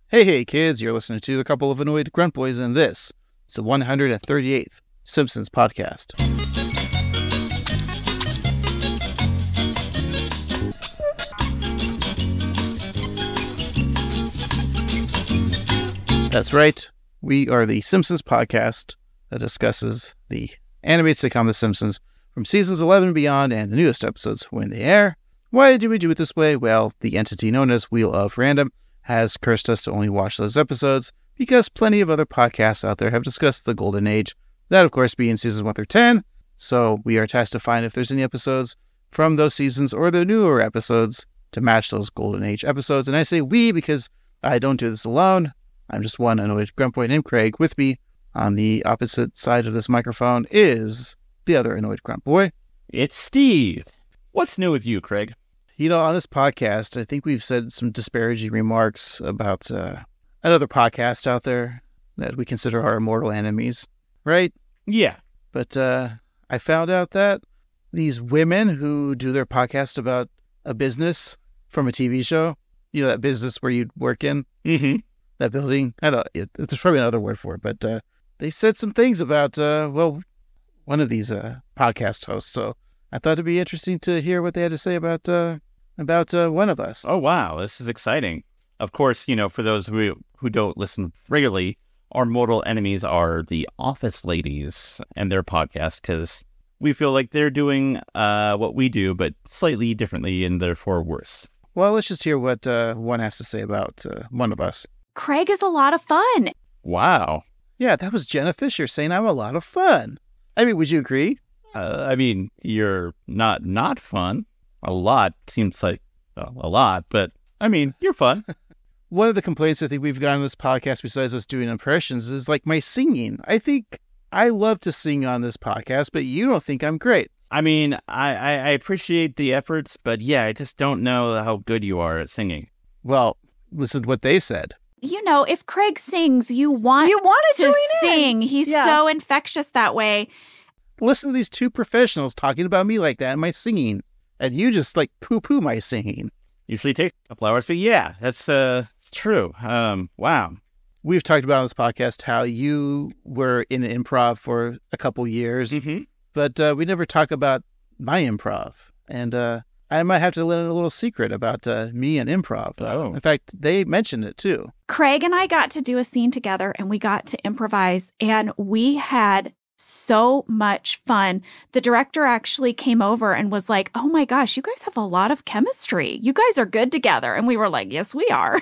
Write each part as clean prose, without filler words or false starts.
Hey, kids, you're listening to a couple of annoyed grunt boys, and this is the 138th Simpsons podcast. That's right, we are the Simpsons podcast that discusses the animated sitcom The Simpsons from seasons 11 and beyond and the newest episodes when they air. Why do we do it this way? Well, the entity known as Wheel of Random has cursed us to only watch those episodes because plenty of other podcasts out there have discussed the Golden Age, that of course being seasons 1 through 10, so we are tasked to find if there's any episodes from those seasons or the newer episodes to match those Golden Age episodes. And I say we because I don't do this alone. I'm just one annoyed grunt boy named Craig. With me on the opposite side of this microphone is the other annoyed grunt boy. It's Steve. What's new with you, Craig? You know, on this podcast, I think we've said some disparaging remarks about another podcast out there that we consider our mortal enemies, right? Yeah. But I found out that these women who do their podcast about a business from a TV show, you know, that business where you'd work in, that building, there's probably another word for it, but they said some things about, one of these podcast hosts. So I thought it'd be interesting to hear what they had to say about one of us. Oh, wow. This is exciting. Of course, you know, for those who don't listen regularly, our mortal enemies are the Office Ladies and their podcast, because we feel like they're doing what we do, but slightly differently and therefore worse. Well, let's just hear what one has to say about one of us. Craig is a lot of fun. Wow. Yeah, that was Jenna Fisher saying I'm a lot of fun. I mean, would you agree? You're not fun. A lot seems like a lot, but I mean, you're fun. One of the complaints I think we've gotten on this podcast, besides us doing impressions, is like my singing. I think I love to sing on this podcast, but you don't think I'm great. I mean, I appreciate the efforts, but yeah, I just don't know how good you are at singing. Well, listen to what they said. You know, if Craig sings, you want to sing. He's so infectious that way. Listen to these two professionals talking about me like that and my singing. And you just, like, poo-poo my singing. Usually takes a couple hours, but yeah, that's it's true. Wow. We've talked about on this podcast how you were in improv for a couple years, but we never talk about my improv. And I might have to let in a little secret about me and improv. In fact, they mentioned it, too. Craig and I got to do a scene together, and we got to improvise, and we had so much fun. The director actually came over and was like, "Oh my gosh, you guys have a lot of chemistry. You guys are good together." And we were like, "Yes, we are."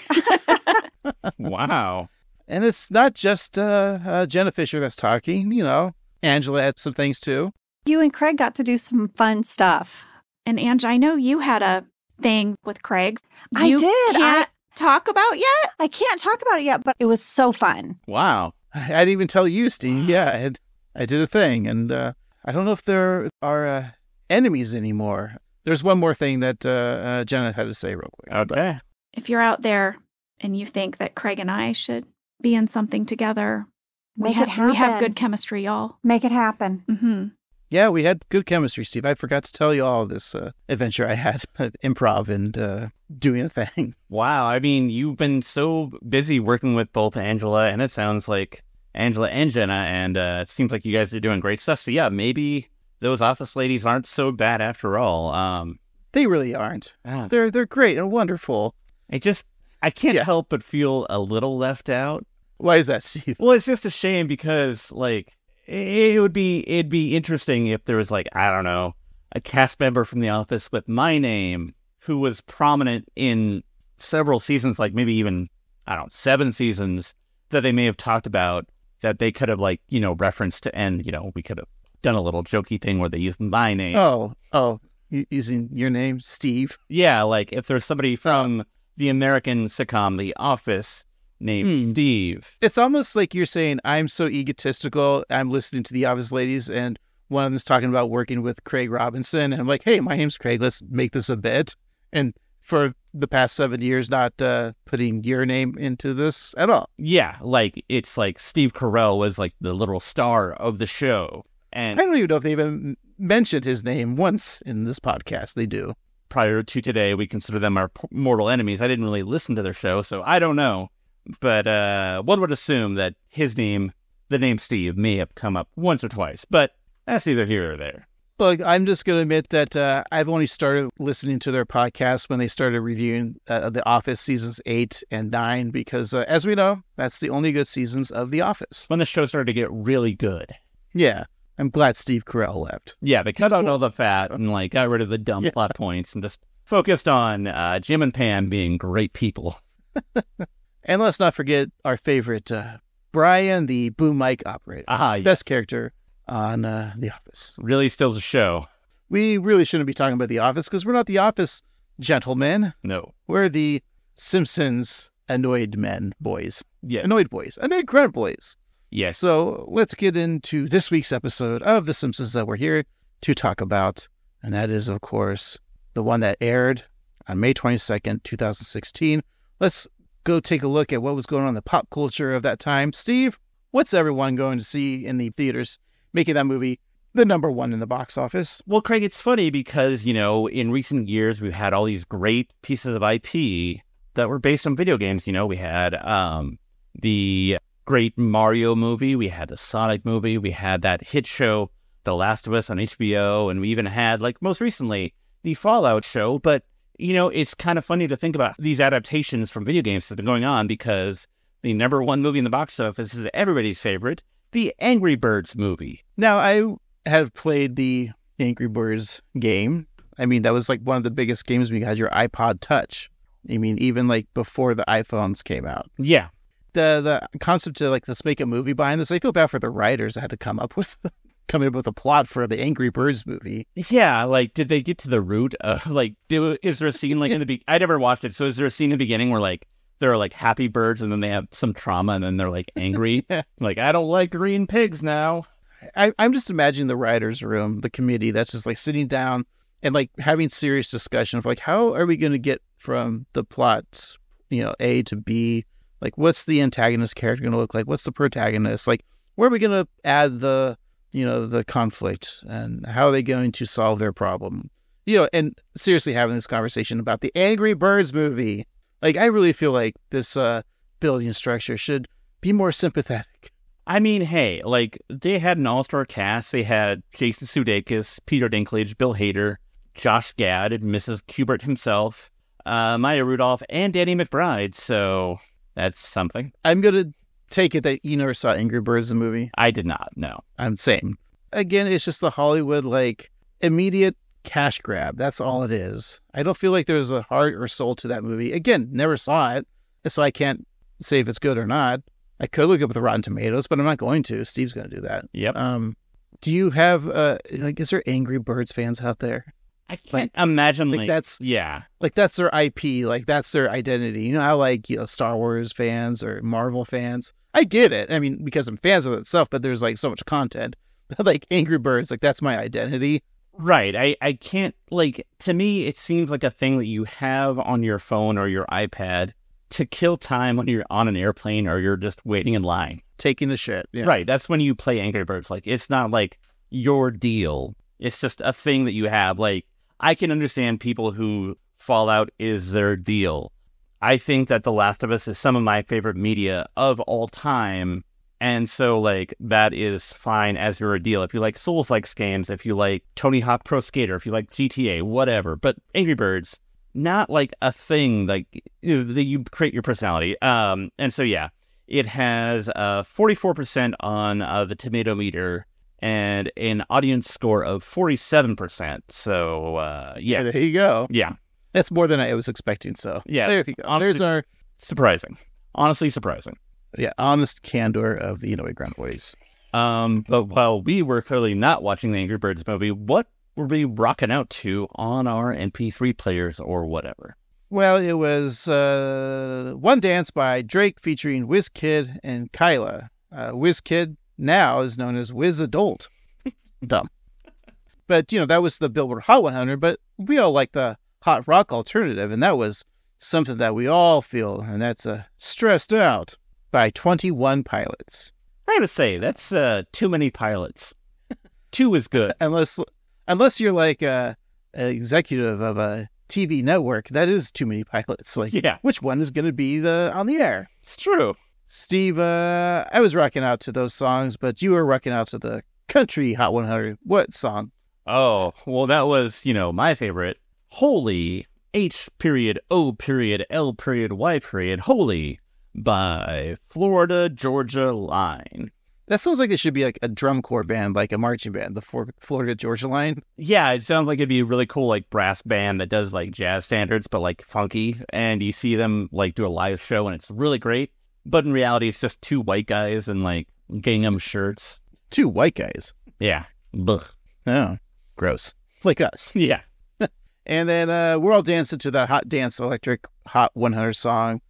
Wow. And it's not just Jenna Fisher that's talking. You know, Angela had some things too. You and Craig got to do some fun stuff. And Ange, I know you had a thing with Craig. I did. Can't talk about yet? I can't talk about it yet, but it was so fun. Wow. I didn't even tell you, Steve. Yeah, I did a thing, and I don't know if there are enemies anymore. There's one more thing that Jenna had to say real quick. Okay. If you're out there and you think that Craig and I should be in something together, Make it happen. We have good chemistry, y'all. Make it happen. Mm-hmm. Yeah, we had good chemistry, Steve. I forgot to tell you all of this adventure I had, improv and doing a thing. Wow. I mean, you've been so busy working with both Angela, and it sounds like Angela and Jenna, and it seems like you guys are doing great stuff. So yeah, maybe those Office Ladies aren't so bad after all. They really aren't. They're great and wonderful. I can't help but feel a little left out. Why is that, Steve? Well, it's just a shame because like it'd be interesting if there was like, I don't know, a cast member from The Office with my name who was prominent in several seasons, like maybe even, I don't know, 7 seasons that they may have talked about, that they could have, like, you know, referenced to, and, you know, we could have done a little jokey thing where they used my name. Oh, using your name, Steve? Yeah, like if there's somebody from the American sitcom The Office named Steve. It's almost like you're saying, I'm so egotistical, I'm listening to the Office Ladies, and one of them's talking about working with Craig Robinson, and I'm like, hey, my name's Craig, let's make this a bit. And for the past 7 years, not putting your name into this at all. Yeah, like it's like Steve Carell was like the literal star of the show. And I don't even know if they even mentioned his name once in this podcast. They do. Prior to today, we consider them our mortal enemies. I didn't really listen to their show, so I don't know. But one would assume that his name, the name Steve, may have come up once or twice. But that's neither here or there. Look, I'm just going to admit that I've only started listening to their podcast when they started reviewing The Office seasons 8 and 9 because, as we know, that's the only good seasons of The Office. When the show started to get really good. Yeah. I'm glad Steve Carell left. Yeah, they cut out all the fat and like got rid of the dumb plot points and just focused on Jim and Pam being great people. And let's not forget our favorite, Brian, the boom mic operator. Yes. Best character on The Office. Really steals the show. We really shouldn't be talking about The Office because we're not The Office gentlemen. No. We're the Simpsons annoyed men boys. Yes. Annoyed boys. Annoyed grunt boys. Yes. So let's get into this week's episode of The Simpsons that we're here to talk about. And that is, of course, the one that aired on May 22nd, 2016. Let's go take a look at what was going on in the pop culture of that time. Steve, what's everyone going to see in the theaters making that movie the number one in the box office? Well, Craig, it's funny because, in recent years, we've had all these great pieces of IP that were based on video games. We had the great Mario movie. We had the Sonic movie. We had that hit show, The Last of Us on HBO. And we even had, most recently, the Fallout show. But, it's kind of funny to think about these adaptations from video games that have been going on because the number one movie in the box office is everybody's favorite, the Angry Birds movie. Now, I have played the Angry Birds game. I mean, that was one of the biggest games when you had your iPod Touch. I mean, even before the iPhones came out. Yeah. The concept to let's make a movie behind this, I feel bad for the writers that had to come up with a plot for the Angry Birds movie. Yeah, did they get to the root of is there a scene in the I never watched it, so is there a scene in the beginning where there are happy birds and then they have some trauma and then they're angry? Yeah. I don't like green pigs now. I'm just imagining the writers' room, the committee that's just sitting down and having serious discussion of how are we going to get from the plots, A to B. What's the antagonist character going to look like? What's the protagonist? Where are we going to add the conflict and how are they going to solve their problem? And seriously having this conversation about the Angry Birds movie. I really feel this building structure should be more sympathetic. I mean, hey, they had an all-star cast. They had Jason Sudeikis, Peter Dinklage, Bill Hader, Josh Gad, and Mrs. Kubert himself, Maya Rudolph, and Danny McBride. So that's something. I'm going to take it that you never saw Angry Birds, the movie. I did not, no. I'm same. Again, it's just the Hollywood, immediate cash grab. That's all it is. I don't feel there's a heart or soul to that movie. Again, never saw it, so I can't say if it's good or not. I could look up the Rotten Tomatoes, but I'm not going to. Steve's going to do that. Yep. Do you have, is there Angry Birds fans out there? I can't imagine, that's, yeah. That's their IP, that's their identity. You know how, Star Wars fans or Marvel fans? I get it. I mean, because I'm fans of it itself, but there's, so much content. But, Angry Birds, that's my identity. Right. I can't, to me, it seems like a thing that you have on your phone or your iPad to kill time when you're on an airplane or you're just waiting in line. Taking the shit. Yeah. Right. That's when you play Angry Birds. It's not your deal. It's just a thing that you have. I can understand people who Fallout is their deal. I think that The Last of Us is some of my favorite media of all time. And so, that is fine as your deal. If you like Souls-like games, if you like Tony Hawk Pro Skater, if you like GTA, whatever. But Angry Birds, not a thing that you create your personality. And so, yeah, it has 44% on the tomato meter and an audience score of 47%. So, yeah. There you go. Yeah. That's more than I was expecting, so. Yeah. There you go. Honestly, there's our... Surprising. Honestly surprising. Yeah, honest candor of the Inouye Grunt Boys. But while we were clearly not watching the Angry Birds movie, what were we rocking out to on our MP3 players or whatever? Well, it was One Dance by Drake featuring WizKid and Kyla. WizKid now is known as Wiz Adult. Dumb. But, that was the Billboard Hot 100, but we all like the hot rock alternative, and that was something that we all feel, and that's Stressed Out by 21 Pilots. I gotta say, that's too many pilots. 2 is good. Unless you're an executive of a TV network, that is too many pilots. Like, Yeah. which one is going to be on the air? It's true. Steve, I was rocking out to those songs, but you were rocking out to the country Hot 100. What song? Oh, well, that was, my favorite. Holy, H.O.L.Y. Holy by Florida Georgia Line. That sounds like it should be like a drum corps band, like a marching band, the Florida Georgia Line. Yeah, it sounds like it'd be a really cool, like, brass band that does, like, jazz standards, but, like, funky. And you see them, like, do a live show, and it's really great. But in reality, it's just two white guys in, like, gingham shirts. Two white guys. Yeah. Blech. Oh, gross. Like us. Yeah. And then we're all dancing to that Hot Dance Electric Hot 100 song,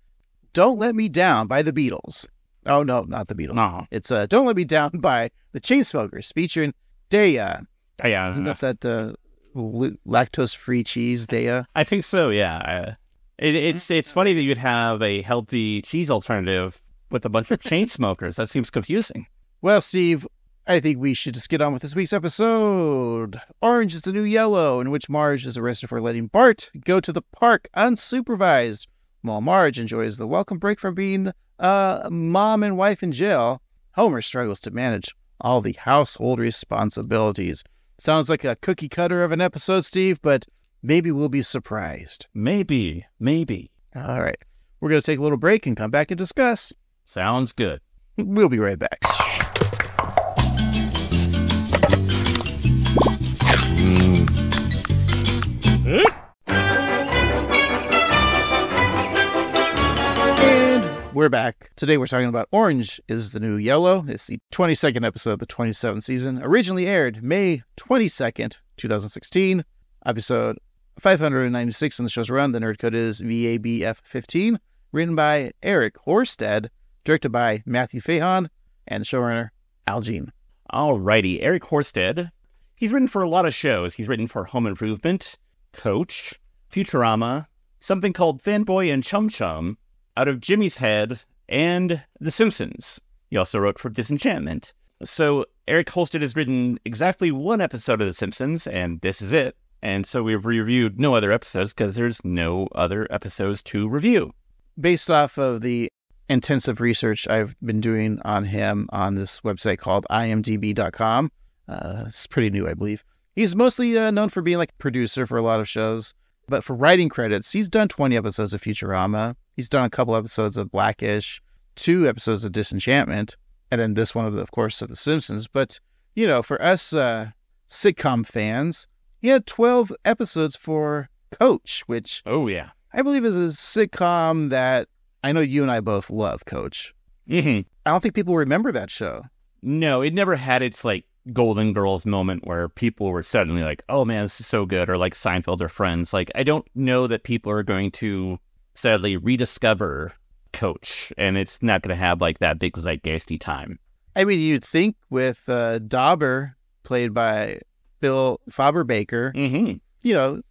Don't Let Me Down by the Beatles. Oh, no, not the Beatles. No. It's Don't Let Me Down by the Chainsmokers featuring Daya. Yeah. Isn't that lactose-free cheese, Daya? I think so, yeah. It's funny that you'd have a healthy cheese alternative with a bunch of chain smokers. That seems confusing. Well, Steve, I think we should just get on with this week's episode. Orange is the New Yellow, in which Marge is arrested for letting Bart go to the park unsupervised. While Marge enjoys the welcome break from being mom and wife in jail, Homer struggles to manage all the household responsibilities. Sounds like a cookie cutter of an episode, Steve, but maybe we'll be surprised. Maybe. All right. We're going to take a little break and come back and discuss. Sounds good. We'll be right back. And we're back. Today we're talking about Orange is the New Yellow. It's the 22nd episode of the 27th season. Originally aired May 22nd, 2016. Episode 596 in the show's run. The nerd code is VABF15. Written by Eric Horsted. Directed by Matthew Faughnan. And the showrunner, Al Jean. Alrighty, Eric Horsted. He's written for a lot of shows. He's written for Home Improvement, Coach, Futurama, something called Fanboy and Chum Chum, Out of Jimmy's Head, and The Simpsons. He also wrote for Disenchantment. So Eric Horsted has written exactly one episode of The Simpsons, and this is it. And so we've reviewed no other episodes because there's no other episodes to review. Based off of the intensive research I've been doing on him on this website called imdb.com. It's pretty new, I believe. He's mostly known for being like a producer for a lot of shows, but for writing credits, he's done 20 episodes of Futurama. He's done a couple episodes of Blackish, 2 episodes of Disenchantment, and then this one, of course, of The Simpsons. But, for us sitcom fans, he had 12 episodes for Coach, which Oh, yeah. I believe is a sitcom that I know you and I both love, Coach. Mm-hmm. I don't think people remember that show. No, it never had its, like, Golden Girls moment where people were suddenly like, oh, man, this is so good, or like Seinfeld or Friends. Like, I don't know that people are going to, sadly, rediscover Coach, and it's not going to have, like, that big zeitgeisty time. I mean, you'd think with Dauber, played by Bill Faber-Baker,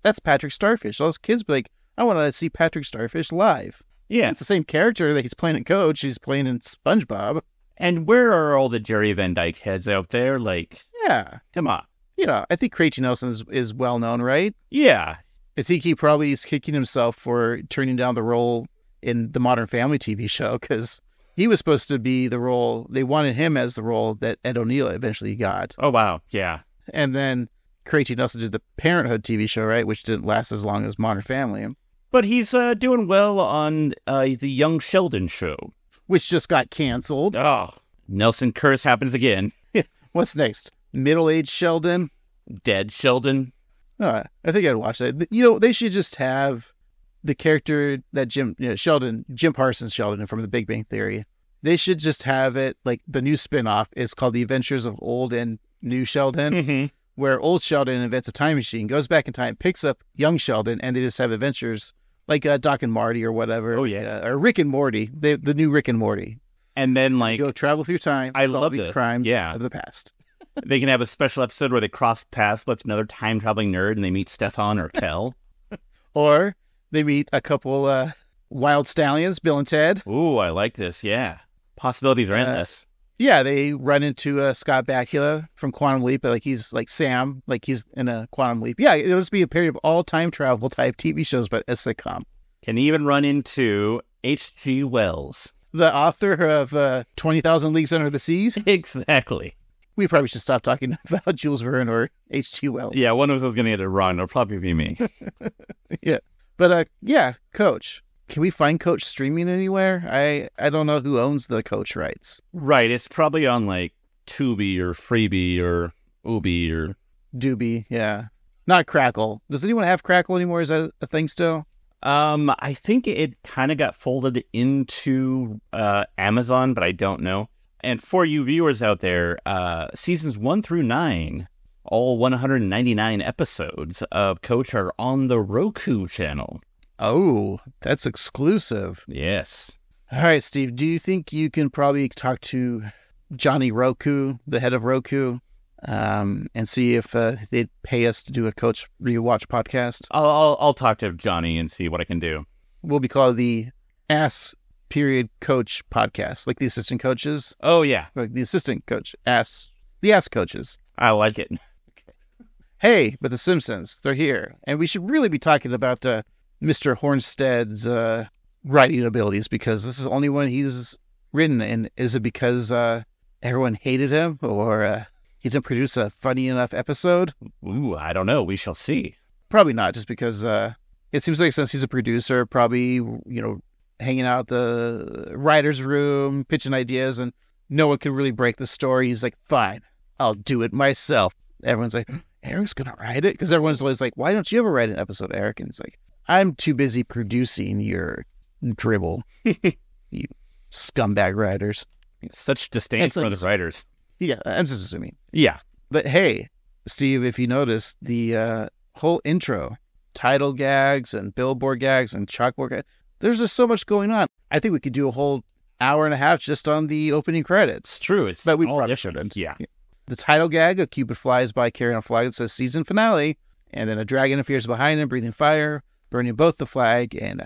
that's Patrick Starfish. All those kids be like, I want to see Patrick Starfish live. Yeah. It's the same character that he's playing in Coach. He's playing in SpongeBob. And where are all the Jerry Van Dyke heads out there? Like, Yeah. come on. I think Craig T. Nelson is well known, right? Yeah. I think he probably is kicking himself for turning down the role in the Modern Family TV show because he was supposed to be the role. They wanted him as the role that Ed O'Neill eventually got. Oh, wow. Yeah. And then Craig T. Nelson did the Parenthood TV show, right? Which didn't last as long as Modern Family. But he's doing well on the Young Sheldon show. Which just got canceled. Oh, Nelson curse happens again. What's next? Middle-aged Sheldon? Dead Sheldon. I think I'd watch that. They should just have the character that Jim Parsons Sheldon from The Big Bang Theory. They should just have it, like the new spinoff is called The Adventures of Old and New Sheldon, where old Sheldon invents a time machine, goes back in time, picks up young Sheldon, and they just have adventures like Doc and Marty or whatever. Oh, yeah. Or Rick and Morty, the new Rick and Morty. And then, like, Go travel through time, I solve love the this. crimes Yeah. of the past. they can have a special episode where they cross paths with another time-traveling nerd and they meet Stefan or Kel. Or they meet a couple wild stallions, Bill and Ted. Ooh, I like this, yeah. Possibilities are endless. Yeah, they run into Scott Bakula from Quantum Leap, like he's like Sam, like he's in a Quantum Leap. Yeah, it'll just be a period of all time travel type TV shows, but a sitcom. Can even run into H.G. Wells. The author of 20,000 Leagues Under the Seas. Exactly. We probably should stop talking about Jules Verne or H.G. Wells. Yeah, one of us is going to get it wrong. It'll probably be me. Yeah. But yeah, Coach. Can we find Coach streaming anywhere? I don't know who owns the Coach rights. Right. It's probably on like Tubi or Freebie or Ubi or Doobie, yeah. Not Crackle. Does anyone have Crackle anymore? Is that a thing still? I think it kind of got folded into Amazon, but I don't know. And for you viewers out there, seasons 1 through 9, all 199 episodes of Coach are on the Roku channel. Oh, that's exclusive. Yes. All right, Steve, do you think you can probably talk to Johnny Roku, the head of Roku, and see if they'd pay us to do a Coach Rewatch podcast? I'll talk to Johnny and see what I can do. We'll be called the Ass Period Coach podcast, like the assistant coaches. Oh, yeah. Like the assistant coach, the ass coaches. I like it. Hey, but the Simpsons, they're here. And we should really be talking about Mr. Hornstead's writing abilities, because this is the only one he's written. And is it because everyone hated him, or he didn't produce a funny enough episode? Ooh, I don't know. We shall see. Probably not, just because it seems like since he's a producer, probably, hanging out the writer's room, pitching ideas, and no one can really break the story. He's like, fine, I'll do it myself. Everyone's like, Eric's going to write it? Because everyone's always like, why don't you ever write an episode, Eric? And it's like, I'm too busy producing your dribble, you scumbag writers. Such disdain for the writers. Yeah, I'm just assuming. Yeah. But hey, Steve, if you notice, the whole intro, title gags and billboard gags and chalkboard gags, there's just so much going on. I think we could do a whole hour and a half just on the opening credits. It's true. But we all probably different. shouldn't. Yeah. The title gag, a Cupid flies by carrying a flag that says season finale, and then a dragon appears behind him, breathing fire, burning both the flag and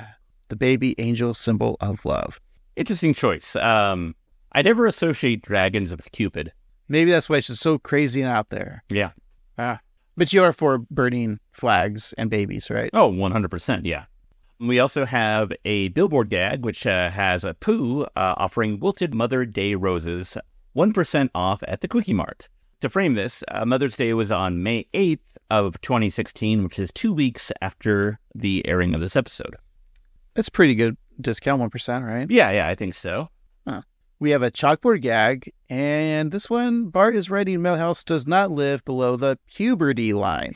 the baby angel symbol of love. Interesting choice. I never associate dragons with Cupid. Maybe that's why it's just so crazy and out there. Yeah. But you are for burning flags and babies, right? Oh, 100%, yeah. We also have a billboard gag, which has a Pooh offering wilted Mother Day roses, 1% off at the Quickie Mart. To frame this, Mother's Day was on May 8th of 2016, which is 2 weeks after the airing of this episode. That's pretty good discount, 1%, right? Yeah, I think so. We have a chalkboard gag, and this one, Bart is writing Millhouse does not live below the puberty line.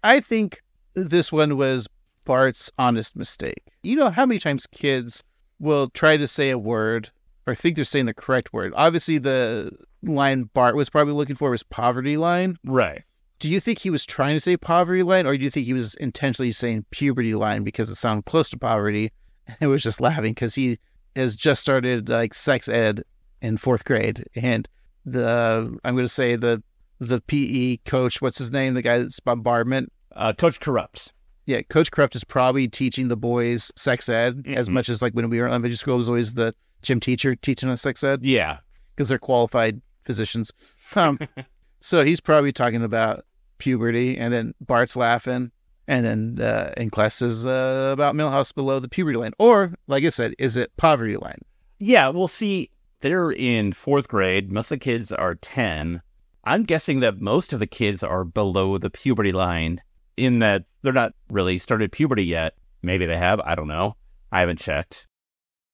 I think this one was Bart's honest mistake. You know how many times kids will try to say a word or think they're saying the correct word? Obviously, the line Bart was probably looking for was poverty line. Right. Do you think he was trying to say poverty line, or do you think he was intentionally saying puberty line because it sounded close to poverty? And it was just laughing because he has just started like sex ed in 4th grade, and I'm going to say the PE coach, what's his name? The guy that's bombardment. Coach Corrupts. Yeah, Coach Corrupt is probably teaching the boys sex ed as much as like when we were in elementary school, it was always the gym teacher teaching us sex ed. Yeah. Because they're qualified physicians. So he's probably talking about puberty, and then Bart's laughing, and then in class is about Millhouse below the puberty line. Or, like I said, is it poverty line? Yeah, we'll see. They're in 4th grade. Most of the kids are 10. I'm guessing that most of the kids are below the puberty line in that they're not really started puberty yet. Maybe they have. I don't know. I haven't checked.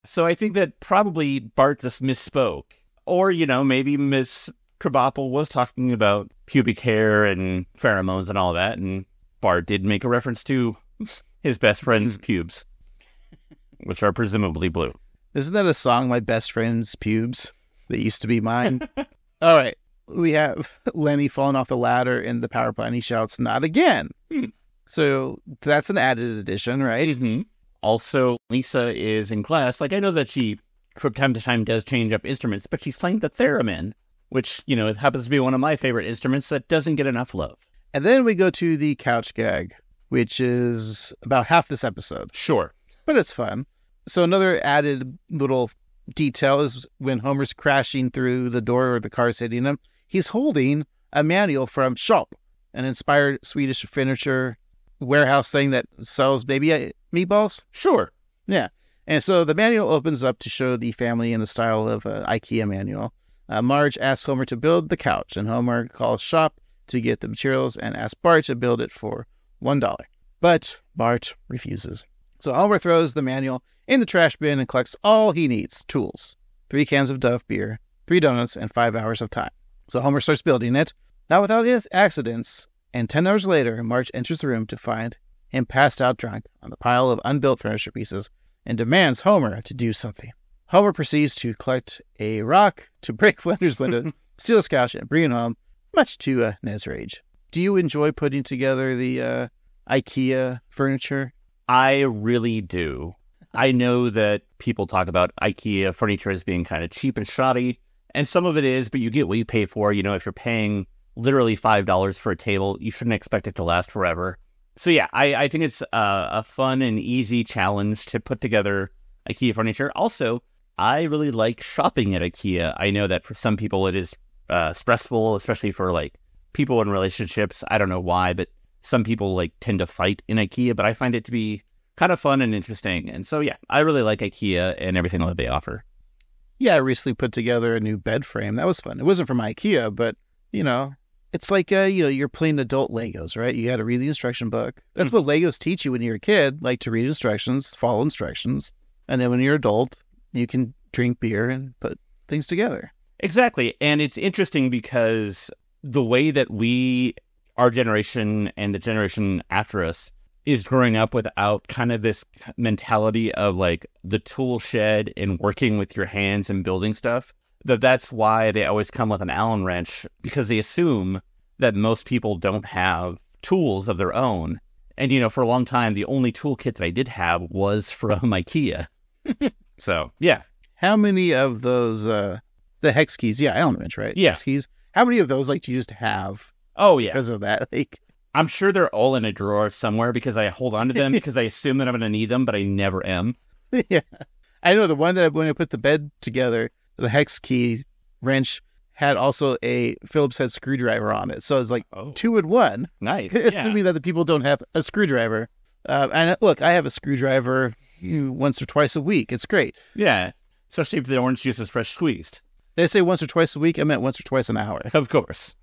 So I think that probably Bart just misspoke. Or, maybe Miss Krabappel was talking about pubic hair and pheromones and all that, and Bart did make a reference to his best friend's pubes, which are presumably blue. Isn't that a song, My Best Friend's Pubes, that used to be mine? All right. We have Lenny falling off the ladder in the power plant. He shouts, not again. So that's an added addition, right? Mm-hmm. Also, Lisa is in class. Like, I know that she, from time to time, does change up instruments, but she's playing the theremin, which, it happens to be one of my favorite instruments that doesn't get enough love. And then we go to the couch gag, which is about half this episode. Sure. But it's fun. So another added little detail is when Homer's crashing through the door or the car's hitting him, he's holding a manual from Shop, an inspired Swedish furniture warehouse thing that sells baby meatballs. Sure. Yeah. And so the manual opens up to show the family in the style of an IKEA manual. Marge asks Homer to build the couch, and Homer calls Shop to get the materials and asks Bart to build it for $1. But Bart refuses. So Homer throws the manual in the trash bin and collects all he needs: tools, 3 cans of Dove beer, 3 donuts, and 5 hours of time. So Homer starts building it, not without accidents, and 10 hours later, Marge enters the room to find him passed out drunk on the pile of unbuilt furniture pieces and demands Homer to do something. Homer proceeds to collect a rock to break Flanders' window, steal his couch, and bring it home, much to Ned's rage. Do you enjoy putting together the IKEA furniture? I really do. I know that people talk about IKEA furniture as being kind of cheap and shoddy, and some of it is, but you get what you pay for. You know, if you're paying literally $5 for a table, you shouldn't expect it to last forever. So yeah, I think it's a fun and easy challenge to put together IKEA furniture. Also, I really like shopping at IKEA. I know that for some people it is stressful, especially for like people in relationships. I don't know why, but some people like tend to fight in IKEA, but I find it to be kind of fun and interesting. And so yeah, I really like IKEA and everything that they offer. Yeah, I recently put together a new bed frame. That was fun. It wasn't from IKEA, but you know, it's like you're playing adult Legos, right? You got to read the instruction book. That's what Legos teach you when you're a kid, like to read instructions, follow instructions, and then when you're adult, you can drink beer and put things together. Exactly. And it's interesting because the way that our generation and the generation after us is growing up without kind of this mentality of like the tool shed and working with your hands and building stuff, that's why they always come with an Allen wrench, because they assume that most people don't have tools of their own. And, you know, for a long time, the only toolkit that I did have was from IKEA. So, yeah. How many of those, the hex keys, Allen wrench, right? Yeah. Hex keys. How many of those like do you just have? Oh, yeah. Because of that, like, I'm sure they're all in a drawer somewhere because I hold on to them because I assume that I'm going to need them, but I never am. Yeah. I know the one that when I put the bed together, the hex key wrench had also a Phillips head screwdriver on it. So it's like 2 in 1. Nice. Assuming that the people don't have a screwdriver. And look, I have a screwdriver once or twice a week. It's great. Yeah. Especially if the orange juice is fresh squeezed. Did I say once or twice a week? I meant once or twice an hour. Of course.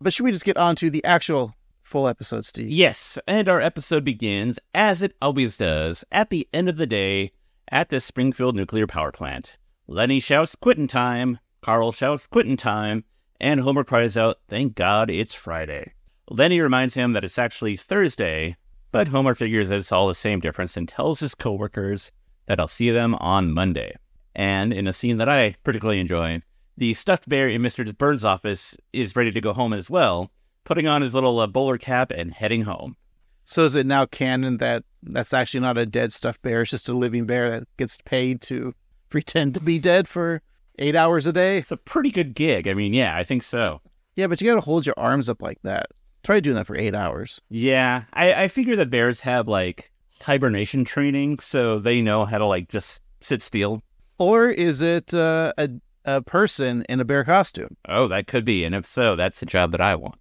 But should we just get on to the actual full episode, Steve? Yes, and our episode begins, as it always does, at the end of the day at the Springfield nuclear power plant. Lenny shouts, "Quitting time." Carl shouts, "Quitting time." And Homer cries out, "Thank God it's Friday." Lenny reminds him that it's actually Thursday, but Homer figures that it's all the same difference and tells his coworkers that I'll see them on Monday. And in a scene that I particularly enjoy, the stuffed bear in Mr. Burns' office is ready to go home as well, putting on his little bowler cap and heading home. So is it now canon that that's actually not a dead stuffed bear? It's just a living bear that gets paid to pretend to be dead for 8 hours a day? It's a pretty good gig. I mean, yeah, I think so. Yeah, but you got to hold your arms up like that. Try doing that for 8 hours. Yeah, I figure that bears have, like, hibernation training, so they know how to, like, just sit still. Or is it a person in a bear costume? Oh, that could be. And if so, that's the job that I want.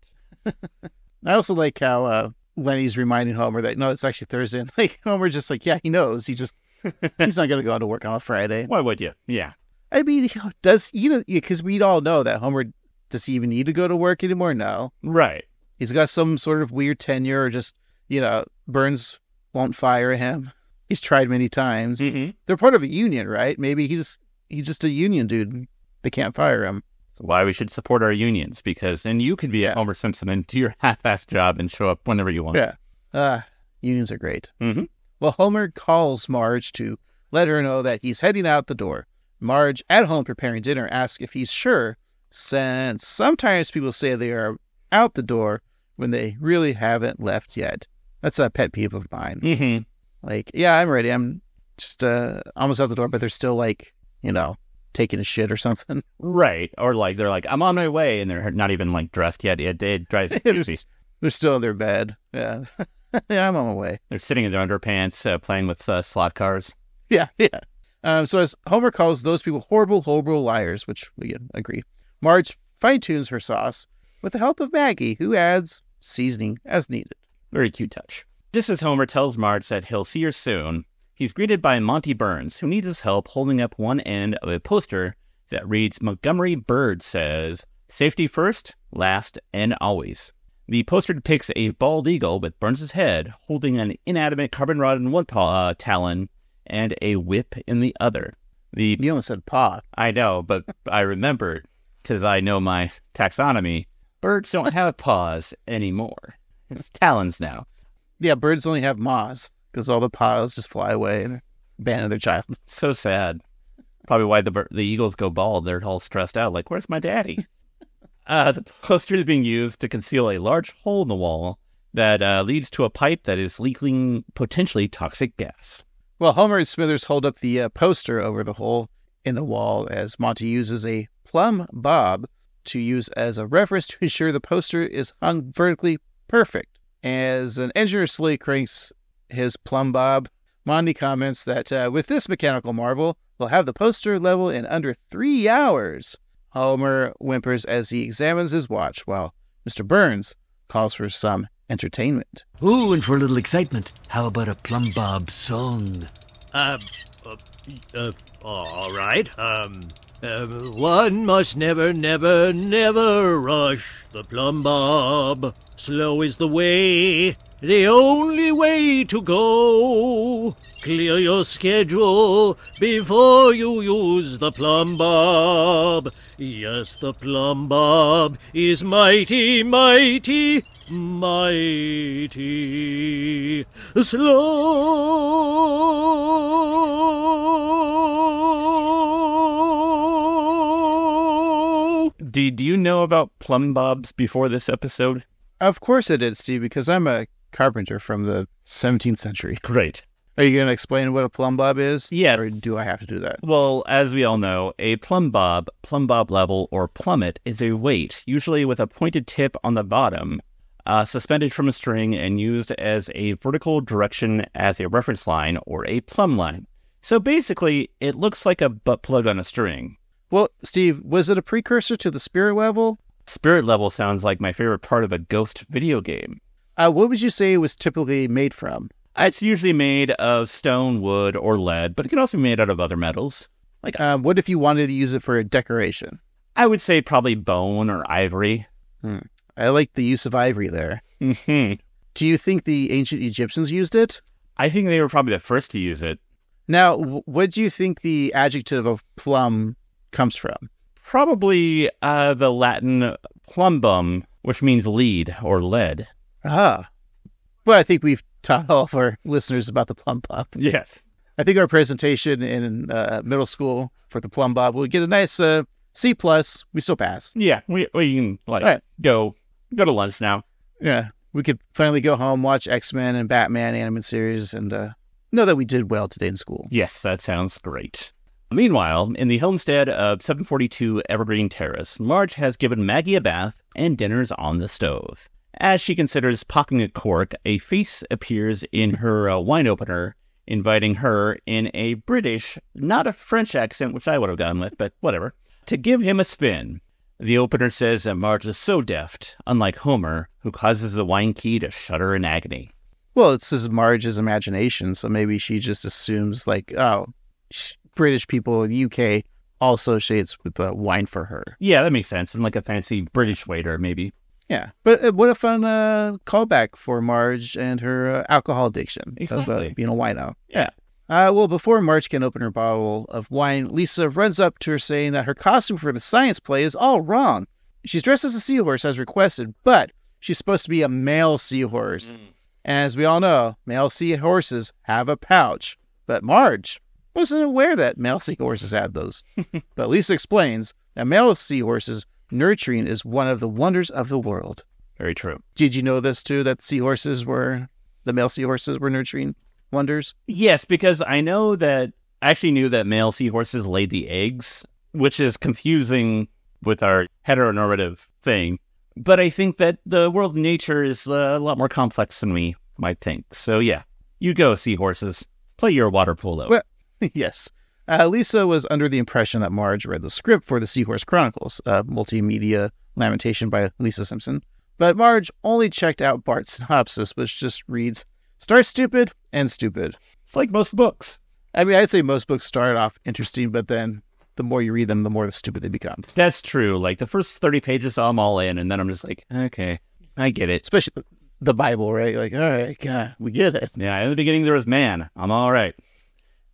I also like how Lenny's reminding Homer that, no, it's actually Thursday. And like, Homer just like, yeah, he knows. He's not going to go to work on a Friday. Why would you? Yeah. I mean, because we'd all know that Homer, does he even need to go to work anymore? No. Right. He's got some sort of weird tenure or just, Burns won't fire him. He's tried many times. Mm-hmm. They're part of a union, right? Maybe he's just a union dude. They can't fire him. Why we should support our unions, because then you can be a Homer Simpson and do your half-assed job and show up whenever you want. Yeah. Unions are great. Mm-hmm. Well, Homer calls Marge to let her know that he's heading out the door. Marge, at home preparing dinner, asks if he's sure, since sometimes people say they are out the door when they really haven't left yet. That's a pet peeve of mine. Mm-hmm. Like, yeah, I'm ready. I'm just almost out the door, but they're still like, taking a shit or something. Right. Or like, they're like, I'm on my way, and they're not even like dressed yet. It drives me crazy. They're still in their bed. Yeah. Yeah, I'm on my way. They're sitting in their underpants, playing with slot cars. Yeah. So as Homer calls those people horrible, horrible liars, which we agree, Marge fine-tunes her sauce with the help of Maggie, who adds seasoning as needed. Very cute touch. Just as Homer tells Marge that he'll see her soon, he's greeted by Monty Burns, who needs his help holding up one end of a poster that reads, Montgomery Bird says, safety first, last, and always. The poster depicts a bald eagle with Burns' head holding an inanimate carbon rod in one talon and a whip in the other. You almost said paw. I know, but I remembered, because I know my taxonomy, birds don't have paws anymore. It's talons now. Yeah, birds only have maws, because all the paws just fly away and abandon their child. So sad. Probably why the eagles go bald. They're all stressed out, like, where's my daddy? The poster is being used to conceal a large hole in the wall that leads to a pipe that is leaking potentially toxic gas. Well, Homer and Smithers hold up the poster over the hole in the wall as Monty uses a plumb bob to use as a reference to ensure the poster is hung vertically perfect. As an engineer slowly cranks his plumb bob, Monty comments that with this mechanical marvel, they'll have the poster level in under 3 hours. Homer whimpers as he examines his watch, while Mr. Burns calls for some entertainment. Ooh, and for a little excitement, how about a Plumb Bob song? All right. One must never, never, never rush the Plumb Bob. Slow is the way, the only way to go. Clear your schedule before you use the Plumb Bob. Yes, the Plumb Bob is mighty, mighty, mighty. Slow. Did you know about plumb bobs before this episode? Of course I did, Steve, because I'm a carpenter from the 17th century. Great. Are you going to explain what a plumb bob is? Yes. Or do I have to do that? Well, as we all know, a plumb bob level, or plummet, is a weight, usually with a pointed tip on the bottom, suspended from a string and used as a vertical direction as a reference line or a plumb line. So basically, it looks like a butt plug on a string. Well, Steve, was it a precursor to the spirit level? Spirit level sounds like my favorite part of a Ghost video game. What would you say it was typically made from? It's usually made of stone, wood, or lead, but it can also be made out of other metals. Like, what if you wanted to use it for a decoration? I would say probably bone or ivory. I like the use of ivory there. Mm-hmm. Do you think the ancient Egyptians used it? I think they were probably the first to use it. Now, what do you think the adjective of plumb comes from? Probably the Latin plumbum, which means lead or lead. Ah. Well, I think we've taught all of our listeners about the plumb bob. Yes. I think our presentation in middle school for the plumb bob will get a nice C+. We still pass. Yeah, we can right. go to lunch now. Yeah, we could finally go home, watch X-Men and Batman animated series, and know that we did well today in school. Yes, that sounds great. Meanwhile, in the homestead of 742 Evergreen Terrace, Marge has given Maggie a bath and dinner's on the stove. As she considers popping a cork, a face appears in her wine opener, inviting her in a British, not a French accent, which I would have gone with, but whatever, to give him a spin. The opener says that Marge is so deft, unlike Homer, who causes the wine key to shudder in agony. Well, it's just Marge's imagination, so maybe she just assumes, like, British people in the UK all associates with wine for her. Yeah, that makes sense. And like a fancy British waiter, maybe. Yeah, but what a fun callback for Marge and her alcohol addiction. Exactly. Of being a wino. Yeah. Well, before Marge can open her bottle of wine, Lisa runs up to her saying that her costume for the science play is all wrong. She's dressed as a seahorse as requested, but she's supposed to be a male seahorse. As we all know, male seahorses have a pouch. But Marge wasn't aware that male seahorses had those. But Lisa explains that male seahorses nurturing is one of the wonders of the world. Very true. Did you know this too, that the male seahorses were nurturing wonders? Yes, because I actually knew that male seahorses laid the eggs, which is confusing with our heteronormative thing. But I think that the world of nature is a lot more complex than we might think. So yeah, you go, seahorses. Play your water polo. Well, yes. Lisa was under the impression that Marge read the script for the Seahorse Chronicles, a multimedia lamentation by Lisa Simpson. But Marge only checked out Bart's synopsis, which just reads, "Start stupid and stupid." It's like most books. I mean, I'd say most books start off interesting, but then the more you read them, the more stupid they become. That's true. Like the first 30 pages, I'm all in, and then I'm just like, okay, I get it. Especially the Bible, right? Like, all right, God, we get it. Yeah, in the beginning there was man. I'm all right.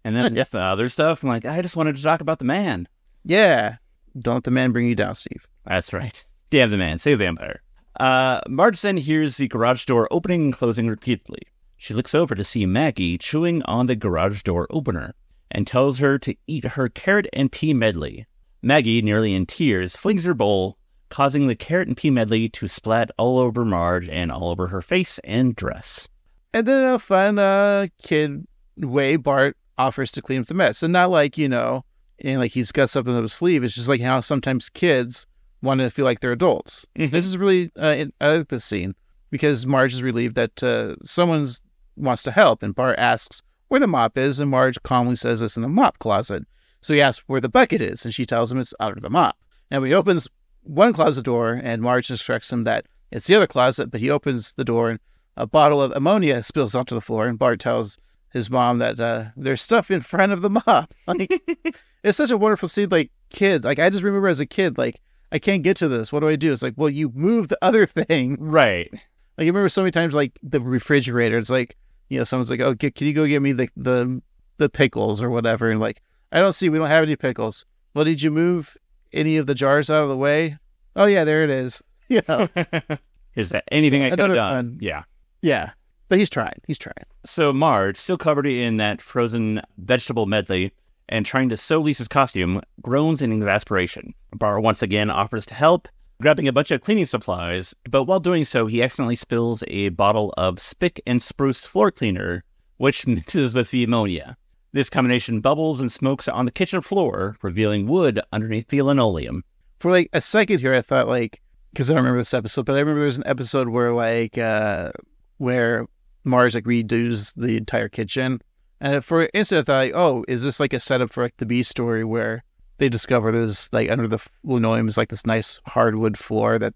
And then Yeah. the other stuff, I'm like, I just wanted to talk about the man. Yeah. Don't let the man bring you down, Steve. That's right. Damn the man. Save the empire. Marge then hears the garage door opening and closing repeatedly. She looks over to see Maggie chewing on the garage door opener and tells her to eat her carrot and pea medley. Maggie, nearly in tears, flings her bowl, causing the carrot and pea medley to splat all over Marge and all over her face and dress. And then in a fun kid way, Bart offers to clean up the mess. And not like, and like he's got something up his sleeve. It's just like how sometimes kids want to feel like they're adults. Mhm. This is really, I like this scene because Marge is relieved that someone wants to help. And Bart asks where the mop is. And Marge calmly says it's in the mop closet. So he asks where the bucket is. And she tells him it's under the mop. And when he opens one closet door and Marge instructs him that it's the other closet, but he opens the door and a bottle of ammonia spills onto the floor. And Bart tells his mom that there's stuff in front of the mop. Like, it's such a wonderful scene. Like kids, like I just remember as a kid, like I can't get to this. What do I do? It's like, well, you move the other thing. Right. Like I remember so many times, like the refrigerator. It's like, someone's like, oh, can you go get me the pickles or whatever? And like, I don't see, we don't have any pickles. Well, did you move any of the jars out of the way? Oh yeah, there it is. Is that anything I could have Another done? fun- Yeah. Yeah. But he's trying. He's trying. So Marge, still covered in that frozen vegetable medley and trying to sew Lisa's costume, groans in exasperation. Bart once again offers to help, grabbing a bunch of cleaning supplies, but while doing so, he accidentally spills a bottle of Spick and Spruce floor cleaner, which mixes with the ammonia. This combination bubbles and smokes on the kitchen floor, revealing wood underneath the linoleum. For like a second here, I thought like, because I don't remember this episode, but I remember there's an episode where like, where Marge like redoes the entire kitchen. And for an instant I thought like, oh, is this like a setup for like the B story where they discover there's like under the linoleum is like this nice hardwood floor that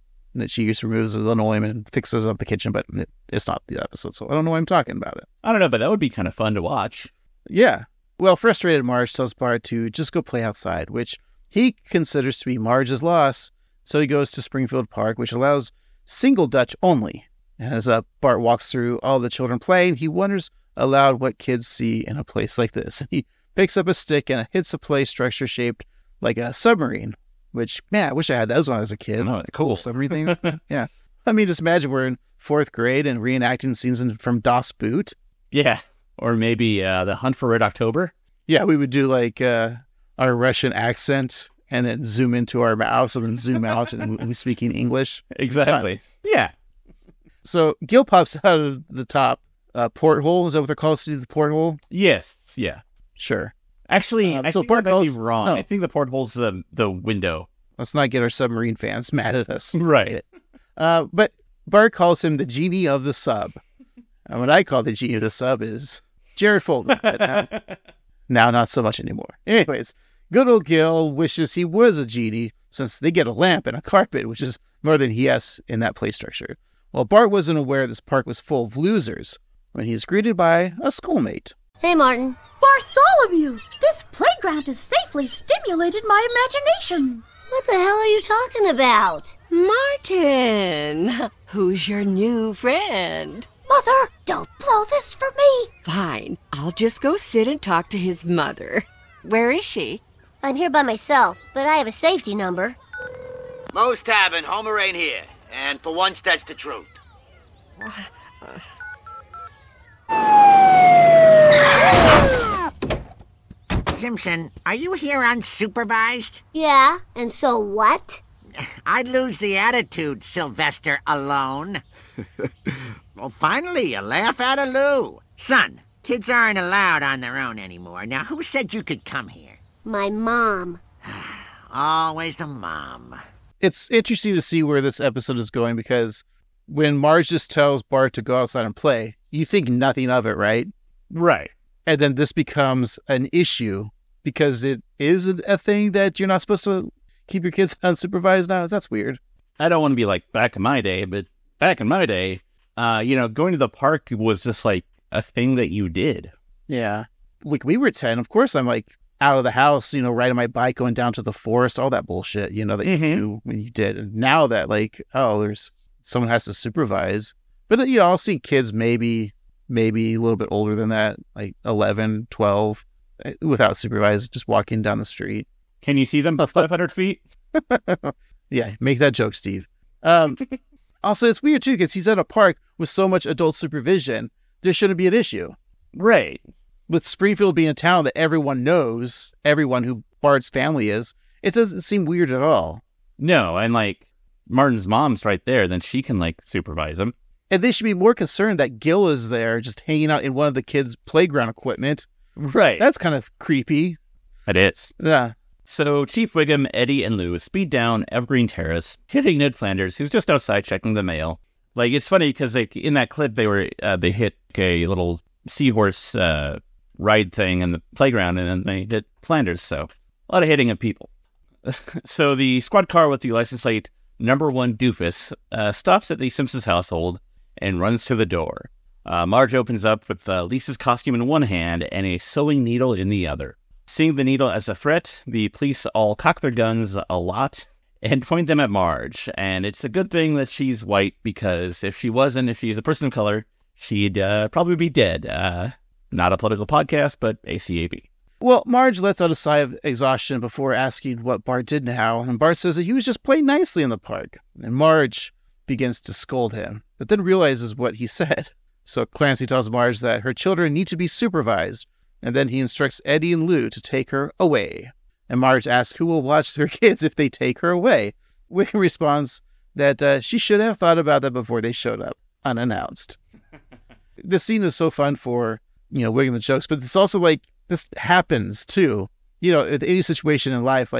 she used to remove the linoleum and fixes up the kitchen, but it's not the episode, so I don't know why I'm talking about it. I don't know, but that would be kind of fun to watch. Yeah. Well, frustrated Marge tells Bart to just go play outside, which he considers to be Marge's loss. So he goes to Springfield Park, which allows single Dutch only. And as Bart walks through all the children playing, he wonders aloud what kids see in a place like this. He picks up a stick and hits a play structure shaped like a submarine, which, man, I wish I had those when I was a kid. Oh, it's cool. Submarine thing. Yeah. I mean, just imagine we're in 4th grade and reenacting scenes from Das Boot. Yeah. Or maybe The Hunt for Red October. Yeah, we would do like our Russian accent and then zoom into our mouths and then zoom out and we speaking English. Exactly. Yeah. So Gil pops out of the top porthole. Is that what they're called? See the porthole? Yes. Yeah. Sure. Actually, I so think that might be portholes- wrong. no. I think the porthole's the window. Let's not get our submarine fans mad at us. Right. But Bart calls him the genie of the sub. And what I call the genie of the sub is Jared Fulton. But now not so much anymore. Anyways, good old Gil wishes he was a genie since they get a lamp and a carpet, which is more than he has in that play structure. Well, Bart wasn't aware this park was full of losers when he is greeted by a schoolmate. Hey, Martin. Bartholomew, this playground has safely stimulated my imagination. What the hell are you talking about? Martin, who's your new friend? Mother, don't blow this for me. Fine, I'll just go sit and talk to his mother. Where is she? I'm here by myself, but I have a safety number. Moe's Tavern, Homer ain't here. And for once, that's the truth. Simpson, are you here unsupervised? Yeah, and so what? I'd lose the attitude, Sylvester alone. Well, finally, a laugh out of Lou. Son, kids aren't allowed on their own anymore. Now, who said you could come here? My mom. Always the mom. It's interesting to see where this episode is going because when Marge just tells Bart to go outside and play, you think nothing of it, right? Right. And then this becomes an issue because it is a thing that you're not supposed to keep your kids unsupervised now? That's weird. I don't want to be like back in my day, but back in my day, going to the park was just like a thing that you did. Yeah. Like we were 10, of course I'm like out of the house, riding my bike, going down to the forest, all that bullshit, that you do when you did. And now that there's someone has to supervise. But, I'll see kids maybe a little bit older than that, like 11, 12, without supervised, just walking down the street. Can you see them 500 feet? Yeah, make that joke, Steve. Also, it's weird, too, because he's at a park with so much adult supervision. There shouldn't be an issue. Right. With Springfield being a town that everyone knows, everyone who Bart's family is, it doesn't seem weird at all. No, and Martin's mom's right there, then she can supervise him. And they should be more concerned that Gil is there just hanging out in one of the kids' playground equipment. Right. That's kind of creepy. It is. Yeah. So Chief Wiggum, Eddie, and Lou speed down Evergreen Terrace, hitting Ned Flanders, who's just outside checking the mail. It's funny because in that clip they hit a little seahorse ride thing in the playground, and then they hit Flanders. So a lot of hitting of people. So the squad car with the license plate number 1 doofus stops at the Simpsons household and runs to the door. Marge opens up with Lisa's costume in one hand and a sewing needle in the other. Seeing the needle as a threat, the police all cock their guns a lot and point them at Marge. And it's a good thing that she's white, because if she's a person of color, she'd probably be dead. Not a political podcast, but ACAB. Well, Marge lets out a sigh of exhaustion before asking what Bart did now, and Bart says that he was just playing nicely in the park. And Marge begins to scold him, but then realizes what he said. So Clancy tells Marge that her children need to be supervised, and then he instructs Eddie and Lou to take her away. And Marge asks who will watch their kids if they take her away. Wiggum responds that she should have thought about that before they showed up, unannounced. This scene is so fun for, Wiggum the jokes, but it's also this happens too. In any situation in life,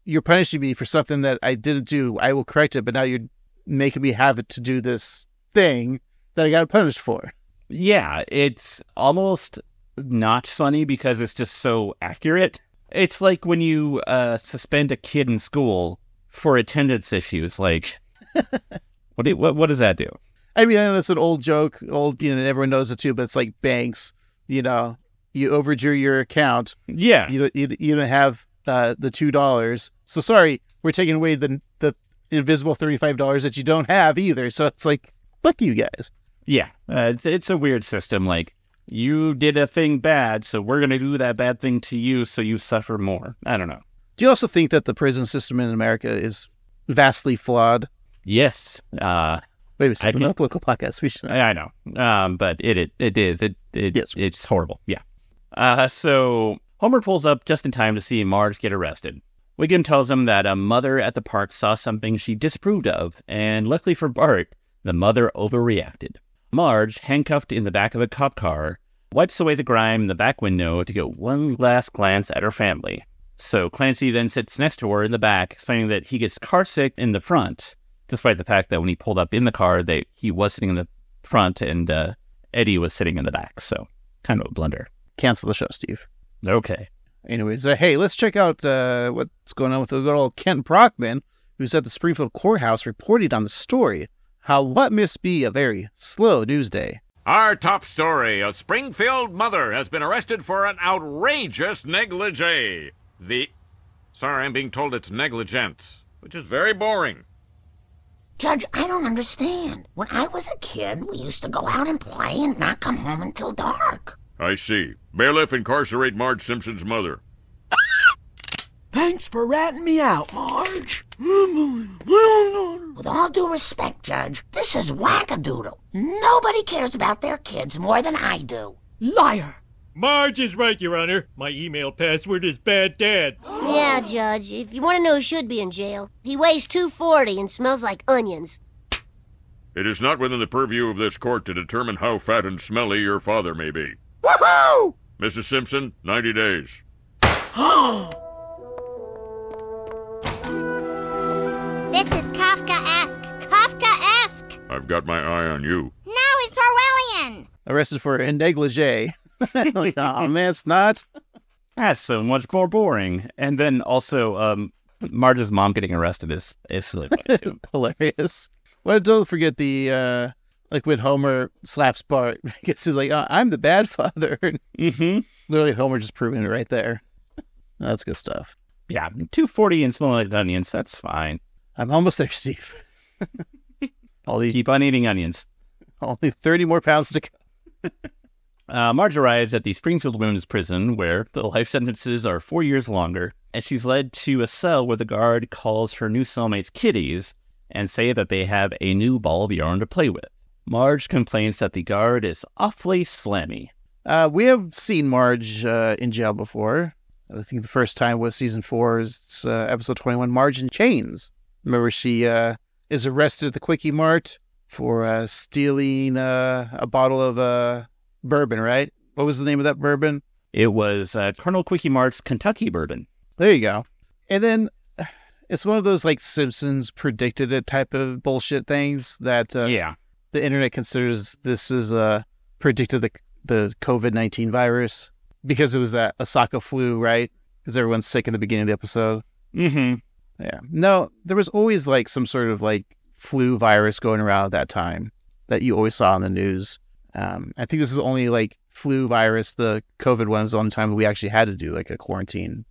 you're punishing me for something that I didn't do. I will correct it, but now you're making me have it to do this thing that I got punished for. Yeah, it's almost not funny because it's just so accurate. It's like when you suspend a kid in school for attendance issues. What does that do? I mean, I know it's an old joke, everyone knows it too, but it's like banks, you overdrew your account. Yeah. You don't have the $2. So sorry, we're taking away the invisible $35 that you don't have either. So it's fuck you guys. Yeah. It's a weird system. You did a thing bad, so we're going to do that bad thing to you so you suffer more. I don't know. Do you also think that the prison system in America is vastly flawed? Yes. Wait a second, not a political podcast. We should. I know. But it is. Yes. It's horrible. Yeah. So Homer pulls up just in time to see Marge get arrested. Wiggum tells him that a mother at the park saw something she disapproved of, and luckily for Bart, the mother overreacted. Marge, handcuffed in the back of a cop car, wipes away the grime in the back window to get one last glance at her family. So Clancy then sits next to her in the back, explaining that he gets car sick in the front, despite the fact that when he pulled up in the car, he was sitting in the front and Eddie was sitting in the back. So kind of a blunder. Cancel the show, Steve. Okay. Anyways, hey, let's check out what's going on with the good old Kent Brockman, who's at the Springfield courthouse reporting on the story. How what must be a very slow news day. Our top story, a Springfield mother has been arrested for an outrageous negligee. Sorry, I'm being told it's negligence, which is very boring. Judge, I don't understand. When I was a kid, we used to go out and play and not come home until dark. I see. Bailiff, incarcerate Marge Simpson's mother. Thanks for ratting me out, Marge. With all due respect, Judge, this is wackadoodle. Nobody cares about their kids more than I do. Liar! Marge is right, Your Honor. My email password is Bad Dad. Yeah, Judge. If you want to know who should be in jail, he weighs 240 and smells like onions. It is not within the purview of this court to determine how fat and smelly your father may be. Woohoo! Mrs. Simpson, 90 days. This is Kafka-esque. Kafka-esque. I've got my eye on you. No, it's Orwellian. Arrested for a negligee. Oh, man, it's not. That's so much more boring. And then also, Marge's mom getting arrested is silly funny too. Hilarious. Well, don't forget the like when Homer slaps Bart because he's like, I'm the bad father. Mm-hmm. Literally, Homer just proving it right there. That's good stuff. Yeah, 240 and smelling like onions. That's fine. I'm almost there, Steve. Keep on eating onions. Only 30 more pounds to go. Marge arrives at the Springfield Women's Prison, where the life sentences are 4 years longer, and she's led to a cell where the guard calls her new cellmates kitties and say that they have a new ball of yarn to play with. Marge complains that the guard is awfully slammy. We have seen Marge in jail before. I think the first time was season 4's episode 21, Marge in Chains. Remember, she is arrested at the Quickie Mart for stealing a bottle of bourbon, right? What was the name of that bourbon? It was Colonel Quickie Mart's Kentucky Bourbon. There you go. And then it's one of those like Simpsons predicted it type of bullshit things that the internet considers this is predicted the COVID-19 virus because it was that Osaka flu, right? Because everyone's sick in the beginning of the episode. Mm-hmm. Yeah. No, there was always like some sort of like flu virus going around at that time that you always saw on the news. I think this is only like flu virus. The COVID one was the only time we actually had to do like a quarantine.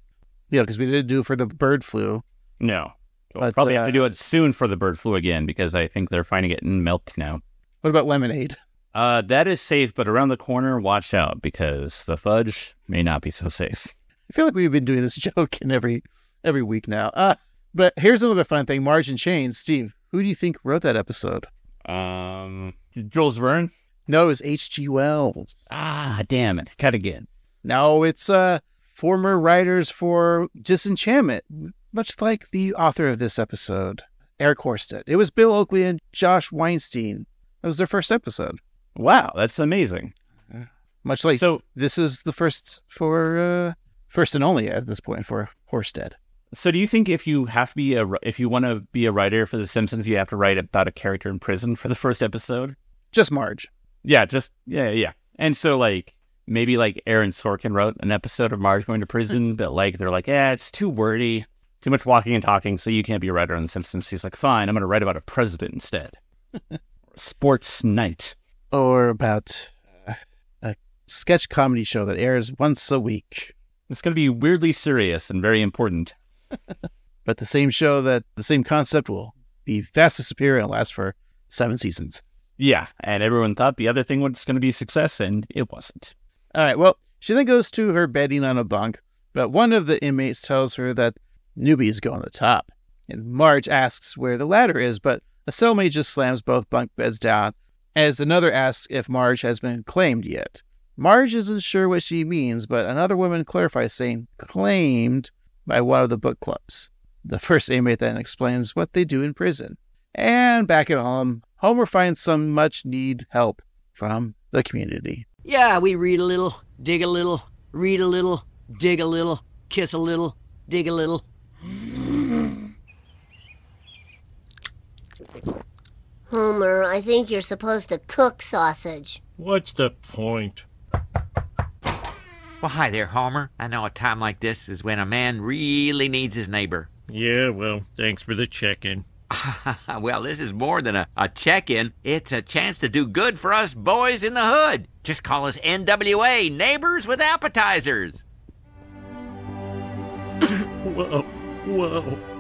Yeah, because we didn't do it for the bird flu. No. We'll probably have to do it soon for the bird flu again because I think they're finding it in milk now. What about lemonade? That is safe, but around the corner, watch out because the fudge may not be so safe. I feel like we've been doing this joke in every week now. But here's another fun thing. Marge in Chains. Steve, who do you think wrote that episode? Jules Verne? No, it was H.G. Wells. Ah, damn it. Cut again. No, it's former writers for Disenchantment, much like the author of this episode, Eric Horsted. It was Bill Oakley and Josh Weinstein. That was their first episode. Wow, that's amazing. Much like, so this is the first and only at this point for Horsted. So do you think if you want to be a writer for The Simpsons, you have to write about a character in prison for the first episode? Just Marge. Yeah, yeah. And so like maybe like Aaron Sorkin wrote an episode of Marge going to prison, but like they're like, it's too wordy, too much walking and talking, so you can't be a writer on The Simpsons. He's like, fine, I'm going to write about a president instead. Sports night. Or about a sketch comedy show that airs once a week. It's going to be weirdly serious and very important. But the same concept will be vastly superior and last for 7 seasons. Yeah, and everyone thought the other thing was going to be a success, and it wasn't. All right, well, she then goes to her bedding on a bunk, but one of the inmates tells her that newbies go on the top. And Marge asks where the ladder is, but a cellmate just slams both bunk beds down, as another asks if Marge has been claimed yet. Marge isn't sure what she means, but another woman clarifies, saying claimed by one of the book clubs. The first inmate then explains what they do in prison. And back at home, Homer finds some much-needed help from the community. Yeah, we read a little, dig a little, read a little, dig a little, kiss a little, dig a little. Homer, I think you're supposed to cook sausage. What's the point? Well, hi there, Homer. I know a time like this is when a man really needs his neighbor. Yeah, well, thanks for the check-in. Well, this is more than a check-in. It's a chance to do good for us boys in the hood. Just call us NWA, Neighbors with Appetizers. Wow,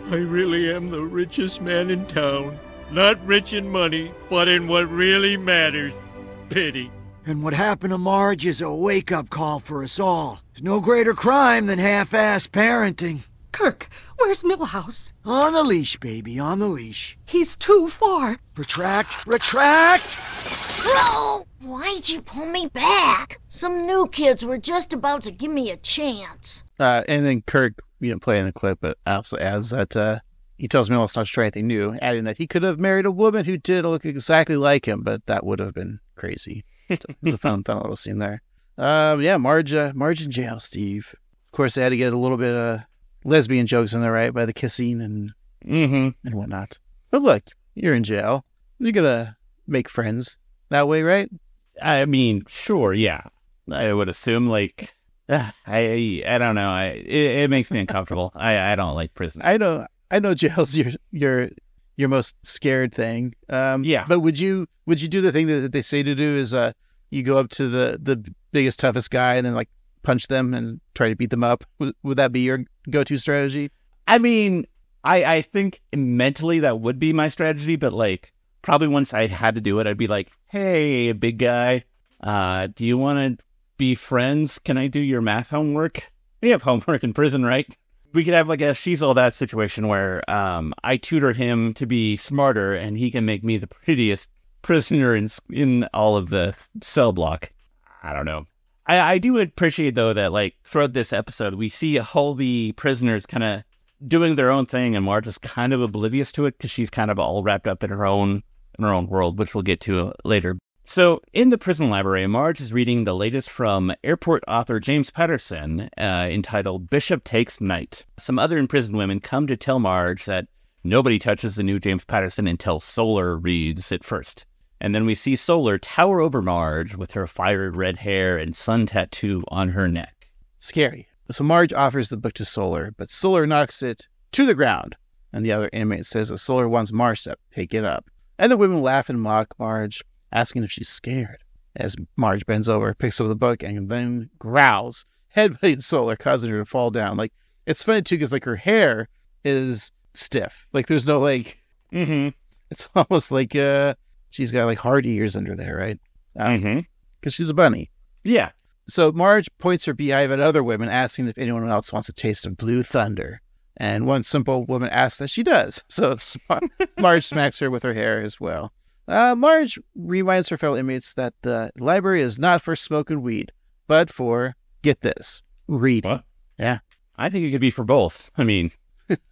I really am the richest man in town. Not rich in money, but in what really matters. Pity. And what happened to Marge is a wake-up call for us all. There's no greater crime than half-assed parenting. Kirk, where's Millhouse? On the leash, baby, on the leash. He's too far. Retract, retract! Bro, why'd you pull me back? Some new kids were just about to give me a chance. And then Kirk, you didn't play in the clip, but also adds that he tells Milhouse not to try anything new, adding that he could have married a woman who didn't look exactly like him, but that would have been crazy. It's a fun little scene there. Yeah, Marge in jail, Steve. Of course, they had to get a little bit of lesbian jokes in there, right? By the kissing and whatnot. But look, you're in jail. You're gonna make friends that way, right? I mean, sure, yeah. I would assume, like, I don't know. It makes me uncomfortable. I don't like prison. I know jail's your most scared thing. Yeah. But would you do the thing that they say to do is you go up to the biggest, toughest guy and then like punch them and try to beat them up? Would that be your go-to strategy? I mean, I think mentally that would be my strategy, but like probably once I had to do it, I'd be like, hey, big guy, do you want to be friends? Can I do your math homework? We have homework in prison, right? We could have like a she's all that situation where I tutor him to be smarter and he can make me the prettiest prisoner in all of the cell block. I don't know. I do appreciate, though, that like throughout this episode, we see all the prisoners kind of doing their own thing, and Marge is kind of oblivious to it because she's kind of all wrapped up in her own world, which we'll get to later. So in the prison library, Marge is reading the latest from airport author James Patterson, entitled Bishop Takes Night. Some other imprisoned women come to tell Marge that nobody touches the new James Patterson until Solar reads it first. And then we see Solar tower over Marge with her fired red hair and sun tattoo on her neck. Scary. So Marge offers the book to Solar, but Solar knocks it to the ground. And the other inmate says that Solar wants Marge to pick it up. And the women laugh and mock Marge, asking if she's scared. As Marge bends over, picks up the book, and then growls, headbutting Solar, causing her to fall down. Like, it's funny, too, because, like, her hair is stiff. Like, there's no, like... It's almost like, she's got, like, hard ears under there, right? Because she's a bunny. Yeah. So Marge points her beehive at other women, asking if anyone else wants a taste of blue thunder. And one simple woman asks that she does. So Marge smacks her with her hair as well. Marge reminds her fellow inmates that the library is not for smoking weed, but for, get this, reading. What? Yeah. I think it could be for both. I mean...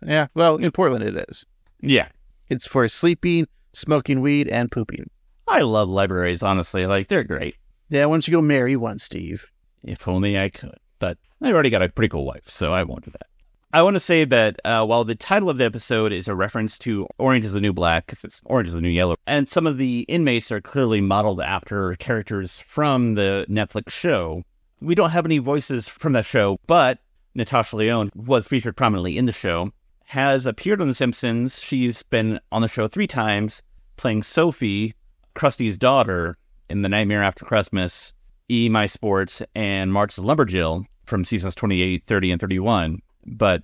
Yeah, well, in Portland it is. Yeah. It's for sleeping, smoking weed, and pooping. I love libraries, honestly. Like, they're great. Yeah, why don't you go marry one, Steve? If only I could. But I already got a pretty cool wife, so I won't do that. I want to say that while the title of the episode is a reference to Orange is the New Black, because it's Orange is the New Yellow, and some of the inmates are clearly modeled after characters from the Netflix show, we don't have any voices from that show, but Natasha Lyonne was featured prominently in the show, has appeared on The Simpsons. She's been on the show 3 times, playing Sophie, Krusty's daughter, in The Nightmare After Christmas, E! My Sports, and Marge the Lumberjill from seasons 28, 30, and 31. But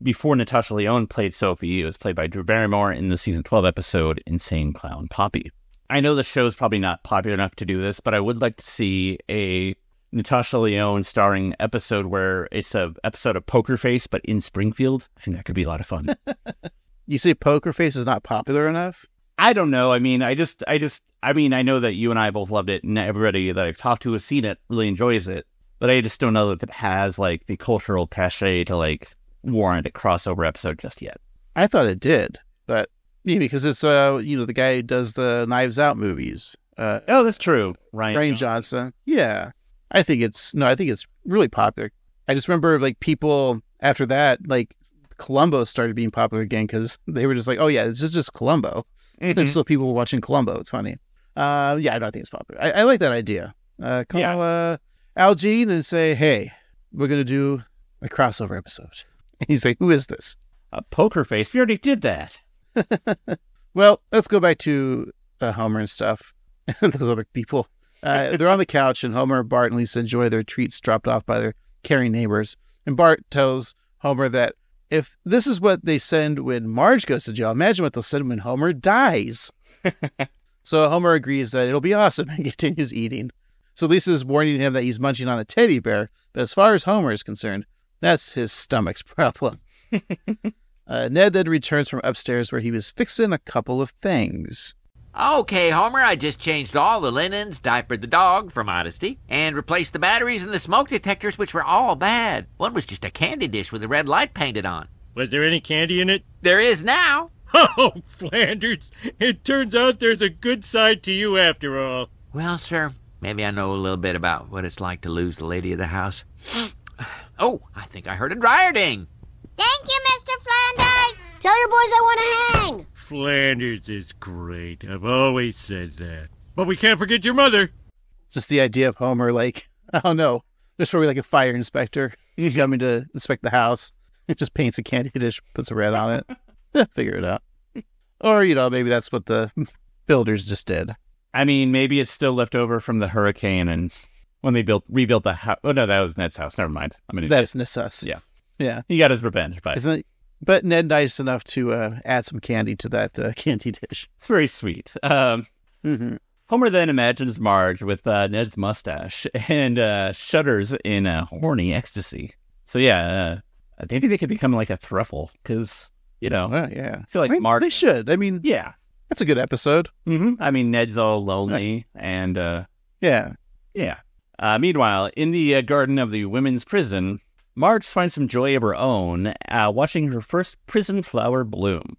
before Natasha Lyonne played Sophie, it was played by Drew Barrymore in the season 12 episode Insane Clown Poppy. I know the show's probably not popular enough to do this, but I would like to see a Natasha Lyonne starring episode where it's an episode of Poker Face, but in Springfield. I think that could be a lot of fun. You say Poker Face is not popular enough? I don't know. I mean, I know that you and I both loved it, and everybody that I've talked to has seen it, really enjoys it. But I just don't know if it has, like, the cultural cachet to, like, warrant a crossover episode just yet. I thought it did, but maybe because it's, the guy who does the Knives Out movies. Oh, that's true. Rian Johnson. Yeah. I think it's really popular. I just remember, like, people after that, like, Columbo started being popular again because they were just like, oh, yeah, this is just Columbo. And so people were watching Columbo. It's funny. Yeah, I don't think it's popular. I like that idea. Call Al Jean and say, hey, we're going to do a crossover episode. And he's like, who is this? A Poker Face. We already did that. Well, let's go back to Homer and stuff. Those other people. They're on the couch, and Homer, Bart, and Lisa enjoy their treats dropped off by their caring neighbors. And Bart tells Homer that if this is what they send when Marge goes to jail, imagine what they'll send when Homer dies. So Homer agrees that it'll be awesome and continues eating. So Lisa is warning him that he's munching on a teddy bear, but as far as Homer is concerned, that's his stomach's problem. Ned then returns from upstairs where he was fixing a couple of things. Okay, Homer, I just changed all the linens, diapered the dog for modesty, and replaced the batteries and the smoke detectors, which were all bad. One was just a candy dish with a red light painted on. Was there any candy in it? There is now. Oh, Flanders, it turns out there's a good side to you after all. Well, sir, maybe I know a little bit about what it's like to lose the lady of the house. Oh, I think I heard a dryer ding. Thank you, Mr. Flanders. Tell your boys I want to hang. Flanders is great. I've always said that. But we can't forget your mother. It's just the idea of Homer, like, oh no, There's probably like a fire inspector coming to inspect the house. He just paints a candy dish, puts a red on it. Figure it out. Or, maybe that's what the builders just did. I mean, maybe it's still left over from the hurricane and when they rebuilt the house. Oh, no, that was Ned's house. Never mind. That's Ned's house. Yeah. Yeah. He got his revenge. But Ned nice enough to add some candy to that candy dish. It's very sweet. Homer then imagines Marge with Ned's mustache and shudders in horny ecstasy. So yeah, maybe they could become like a throuple because, I feel like Marge... They should. I mean, yeah. That's a good episode. I mean, Ned's all lonely and... yeah. Meanwhile, in the garden of the women's prison, Marge finds some joy of her own watching her first prison flower bloom.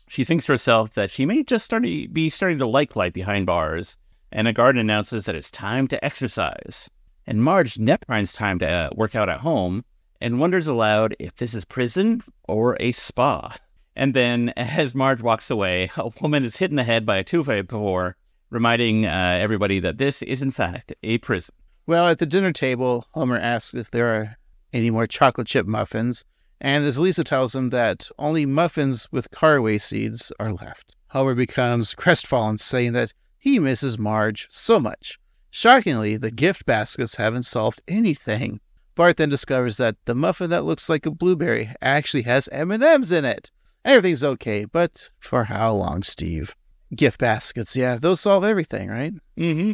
She thinks to herself that she may just be starting to like life behind bars, and a guard announces that it's time to exercise. And Marge never finds time to work out at home and wonders aloud if this is prison or a spa. And then, as Marge walks away, a woman is hit in the head by a 2x4, reminding everybody that this is, in fact, a prison. Well, at the dinner table, Homer asks if there are any more chocolate chip muffins, and as Lisa tells him that only muffins with caraway seeds are left. Homer becomes crestfallen, saying that he misses Marge so much. Shockingly, the gift baskets haven't solved anything. Bart then discovers that the muffin that looks like a blueberry actually has M&Ms in it. Everything's okay, but for how long, Steve? Gift baskets, yeah, those solve everything, right? Mm-hmm.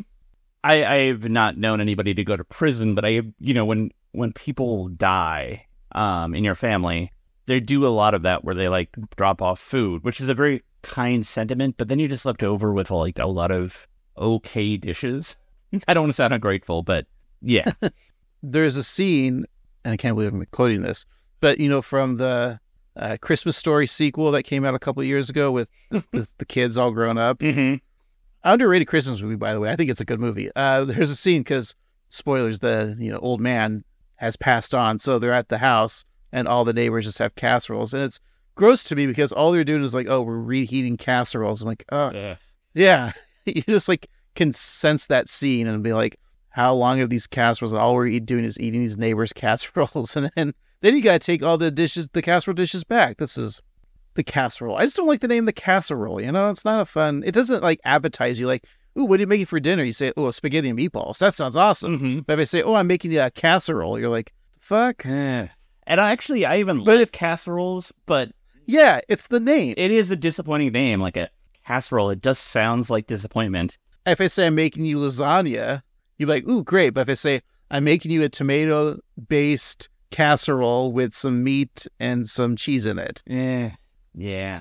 I've not known anybody to go to prison, but when people die in your family, they do a lot of that where they like drop off food, which is a very kind sentiment, but then you're just left over with like a lot of okay dishes. I don't want to sound ungrateful, but yeah. There's a scene, and I can't believe I'm quoting this, but from the Christmas Story sequel that came out a couple of years ago with the kids all grown up. Mm-hmm. Underrated Christmas movie, by the way. I think it's a good movie. There's a scene because, spoilers, the old man has passed on, so they're at the house, and all the neighbors just have casseroles, and it's gross to me because all they're doing is like, oh, we're reheating casseroles. I'm like, oh, yeah. You just like can sense that scene and be like, how long have these casseroles? And all we're doing is eating these neighbors' casseroles, and then you gotta take all the casserole dishes back. This is the casserole. I just don't like the name the casserole. It's not a fun. It doesn't like appetize you. Like, ooh, what are you making for dinner? You say, oh, spaghetti and meatballs. That sounds awesome. Mm-hmm. But if I say, oh, I'm making a casserole, you're like, fuck. And I even like casseroles, but yeah, it's the name. It is a disappointing name, like a casserole. It just sounds like disappointment. If I say I'm making you lasagna, you're like, ooh, great. But if I say I'm making you a tomato-based casserole with some meat and some cheese in it. Yeah.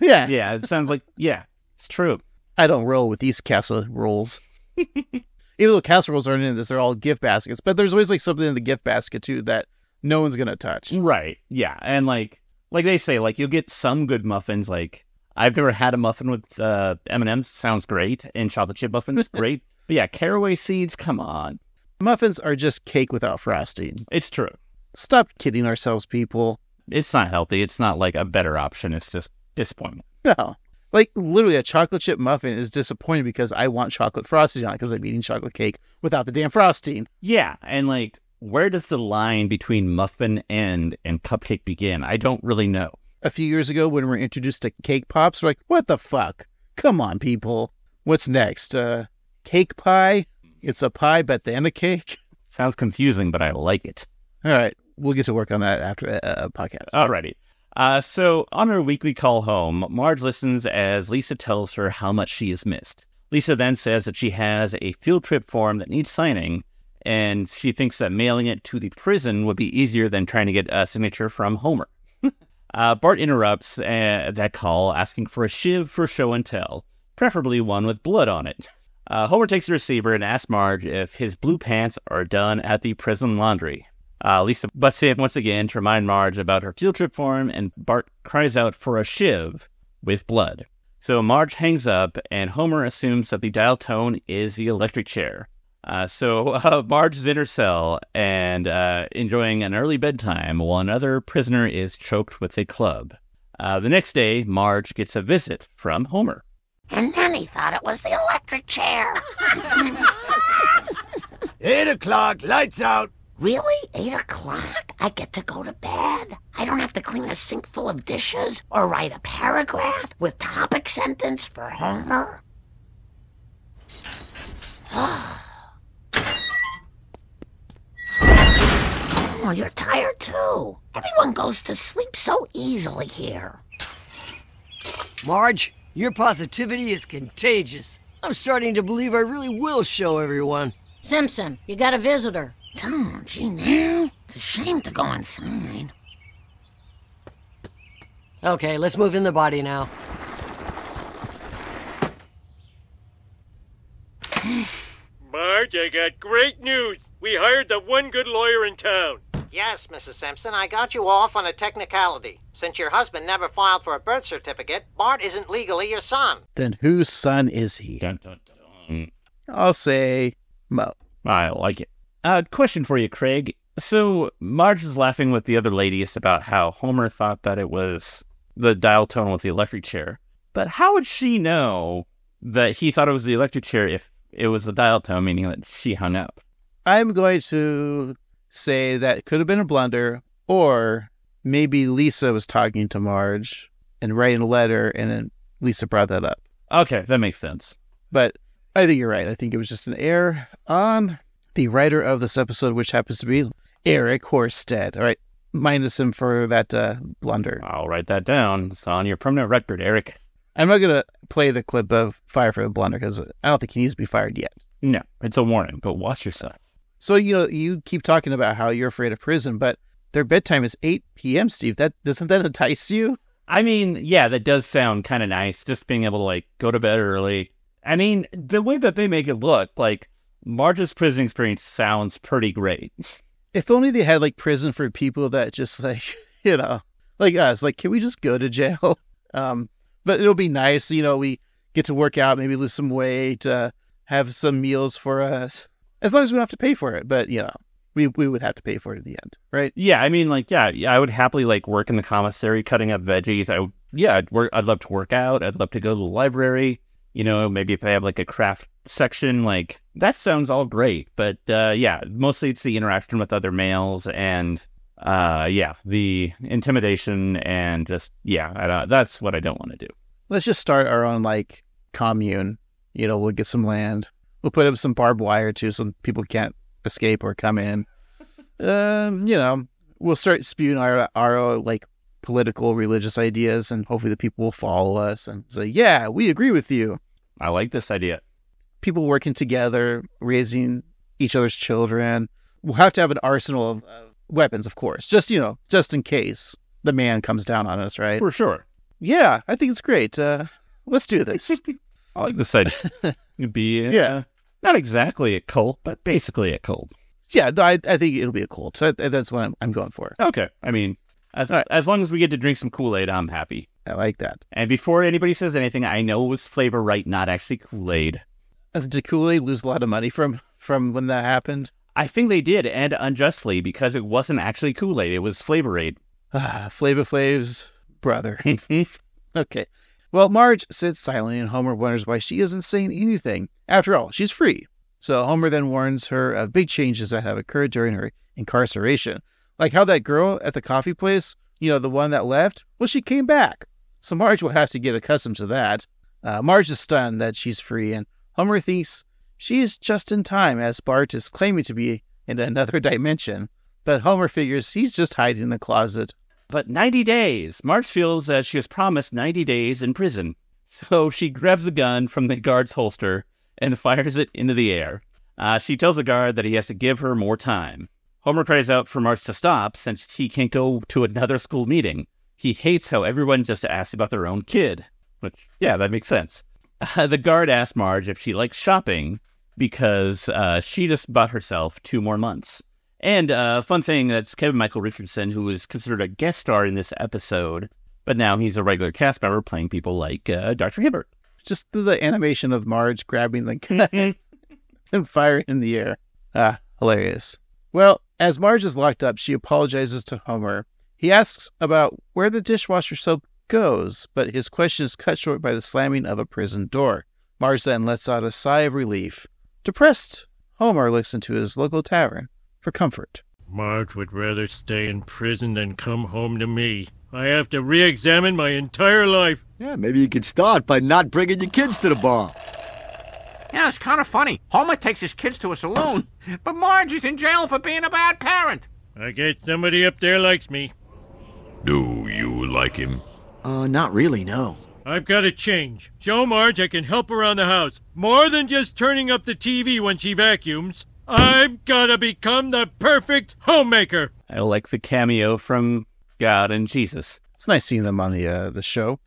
It sounds like, it's true. I don't roll with these casseroles. Even though casseroles aren't in this, they're all gift baskets. But there's always like something in the gift basket too that no one's going to touch. Right. Yeah. And like they say, like you'll get some good muffins. Like I've never had a muffin with M&Ms. Sounds great. And chocolate chip muffins, great. But yeah, caraway seeds, come on. Muffins are just cake without frosting. It's true. Stop kidding ourselves, people. It's not healthy. It's not like a better option. It's just disappointment. No. Like, literally, a chocolate chip muffin is disappointing because I want chocolate frosting on it because I'm eating chocolate cake without the damn frosting. Yeah, and like, where does the line between muffin end and cupcake begin? I don't really know. A few years ago, when we were introduced to cake pops, we're like, what the fuck? Come on, people. What's next? Cake pie? It's a pie, but then a cake? Sounds confusing, but I like it. All right. We'll get to work on that after the podcast. Alrighty. So on her weekly call home, Marge listens as Lisa tells her how much she is missed. Lisa then says that she has a field trip form that needs signing, and she thinks that mailing it to the prison would be easier than trying to get a signature from Homer. Bart interrupts that call, asking for a shiv for show and tell, preferably one with blood on it. Homer takes the receiver and asks Marge if his blue pants are done at the prison laundry. Lisa butts in once again to remind Marge about her field trip form, and Bart cries out for a shiv with blood. So Marge hangs up, and Homer assumes that the dial tone is the electric chair. So Marge is in her cell and enjoying an early bedtime while another prisoner is choked with a club. The next day, Marge gets a visit from Homer. And then he thought it was the electric chair. 8 o'clock, lights out. Really? 8 o'clock? I get to go to bed. I don't have to clean a sink full of dishes or write a paragraph with topic sentence for Homer. Oh, you're tired too. Everyone goes to sleep so easily here. Marge, your positivity is contagious. I'm starting to believe I really will show everyone. Simpson, you got a visitor. Oh, gee, now. It's a shame to go inside. Okay, let's move in the body now. Marge, I got great news. We hired the one good lawyer in town. Yes, Mrs. Simpson, I got you off on a technicality. Since your husband never filed for a birth certificate, Bart isn't legally your son. Then whose son is he? Dun, dun, dun. I'll say Mo. I like it. Question for you, Craig. So, Marge is laughing with the other ladies about how Homer thought that it was the dial tone was the electric chair. But how would she know that he thought it was the electric chair if it was the dial tone, meaning that she hung up? I'm going to say that could have been a blunder, or maybe Lisa was talking to Marge and writing a letter, and then Lisa brought that up. Okay, that makes sense. But I think you're right. I think it was just an error on the writer of this episode, which happens to be Eric Horsted. All right, minus him for that blunder. I'll write that down. It's on your permanent record, Eric. I'm not going to play the clip of fire for the blunder because I don't think he needs to be fired yet. No, it's a warning, but watch yourself. So, you keep talking about how you're afraid of prison, but their bedtime is 8 p.m., Steve. Doesn't that entice you? I mean, yeah, that does sound kind of nice, just being able to, go to bed early. I mean, the way that they make it look, Marge's prison experience sounds pretty great. If only they had, prison for people that just, like us. Can we just go to jail? But it'll be nice, we get to work out, maybe lose some weight, have some meals for us. As long as we don't have to pay for it. But, we would have to pay for it at the end, right? Yeah, I mean, I would happily, work in the commissary cutting up veggies. I'd love to work out. I'd love to go to the library. Maybe if I have, a craft section, that sounds all great. But, mostly it's the interaction with other males and, the intimidation and just, that's what I don't want to do. Let's just start our own, commune. We'll get some land. We'll put up some barbed wire, too, so people can't escape or come in. We'll start spewing our political, religious ideas, and hopefully the people will follow us and say, yeah, we agree with you. I like this idea. People working together, raising each other's children. We'll have to have an arsenal of weapons, of course, just in case the man comes down on us, right? For sure. Yeah, I think it's great. Let's do this. I like this idea. It'd be not exactly a cult, but basically a cult. Yeah, no, I think it'll be a cult. So that's what I'm going for. Okay. I mean, as long as we get to drink some Kool-Aid, I'm happy. I like that. And before anybody says anything, I know it was Flavor Right, not actually Kool-Aid. Did Kool-Aid lose a lot of money from when that happened? I think they did, and unjustly, because it wasn't actually Kool-Aid. It was Flavor Aid. Flavor Flav's brother. Okay. Well, Marge sits silently, and Homer wonders why she isn't saying anything. After all, she's free. So Homer then warns her of big changes that have occurred during her incarceration. Like how that girl at the coffee place, the one that left, well, she came back. So Marge will have to get accustomed to that. Marge is stunned that she's free, and Homer thinks she's just in time, as Bart is claiming to be in another dimension. But Homer figures he's just hiding in the closet. But 90 days. Marge feels that she has promised 90 days in prison. So she grabs a gun from the guard's holster and fires it into the air. She tells the guard that he has to give her more time. Homer cries out for Marge to stop since he can't go to another school meeting. He hates how everyone just asks about their own kid. Which, yeah, that makes sense. The guard asks Marge if she likes shopping because she just bought herself 2 more months. And fun thing, that's Kevin Michael Richardson, who was considered a guest star in this episode, but now he's a regular cast member playing people like Dr. Hibbert. Just the animation of Marge grabbing the gun and firing in the air. Hilarious. Well, as Marge is locked up, she apologizes to Homer. He asks about where the dishwasher soap goes, but his question is cut short by the slamming of a prison door. Marge then lets out a sigh of relief. Depressed, Homer looks into his local tavern for comfort. Marge would rather stay in prison than come home to me. I have to re-examine my entire life. Yeah, maybe you could start by not bringing your kids to the bar. Yeah, it's kind of funny. Homer takes his kids to a saloon, but Marge is in jail for being a bad parent. I guess somebody up there likes me. Do you like him? Not really, no. I've got to change. Show Marge I can help around the house. More than just turning up the TV when she vacuums. I've got to become the perfect homemaker. I like the cameo from God and Jesus. It's nice seeing them on the show.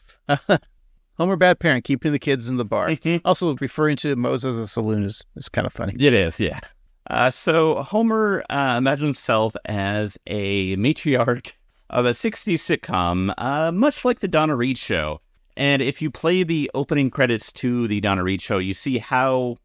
Homer, bad parent, keeping the kids in the bar. Also, referring to Moe's as a saloon is kind of funny. It is, yeah. So Homer imagined himself as a matriarch of a 60s sitcom, much like the Donna Reed Show. And if you play the opening credits to the Donna Reed Show, you see how,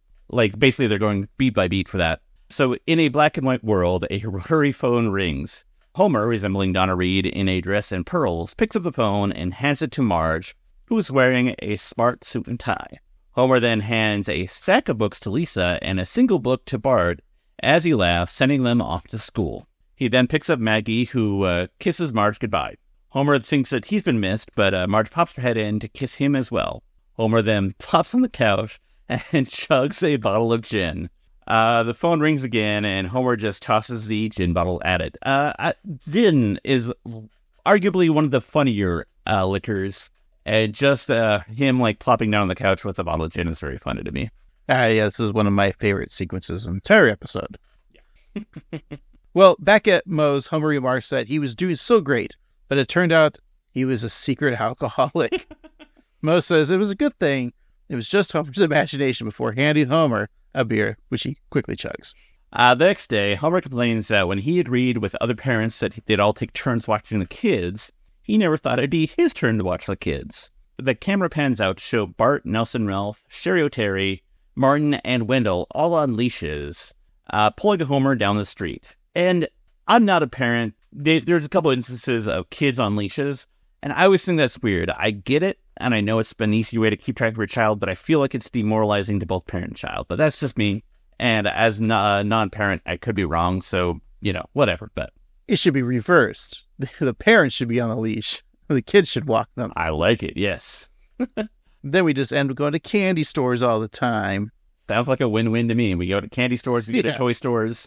basically they're going beat by beat for that. So in a black and white world, a rotary phone rings. Homer, resembling Donna Reed in a dress and pearls, picks up the phone and hands it to Marge, who is wearing a smart suit and tie. Homer then hands a stack of books to Lisa and a single book to Bart as he laughs, sending them off to school. He then picks up Maggie, who kisses Marge goodbye. Homer thinks that he's been missed, but Marge pops her head in to kiss him as well. Homer then plops on the couch and chugs a bottle of gin. The phone rings again, and Homer just tosses the gin bottle at it. Gin is arguably one of the funnier liquors, and just him plopping down on the couch with a bottle of gin is very funny to me. Yeah, this is one of my favorite sequences in the entire episode. Yeah. Well, back at Moe's, Homer remarks that he was doing so great, but it turned out he was a secret alcoholic. Moe says it was a good thing. It was just Homer's imagination before handing Homer a beer, which he quickly chugs. The next day, Homer complains that when he agreed with other parents that they'd all take turns watching the kids, he never thought it'd be his turn to watch the kids. The camera pans out to show Bart, Nelson Ralph, Sherry O'Terry, Martin, and Wendell all on leashes, pulling Homer down the street. And I'm not a parent. There's a couple instances of kids on leashes, and I always think that's weird. I get it, and I know it's an easy way to keep track of your child, but I feel like it's demoralizing to both parent and child. But that's just me. And as a non-parent, I could be wrong, so, whatever. But it should be reversed. The parents should be on the leash. The kids should walk them. I like it, yes. Then we just end up going to candy stores all the time. Sounds like a win-win to me. We go to candy stores, we go to toy stores,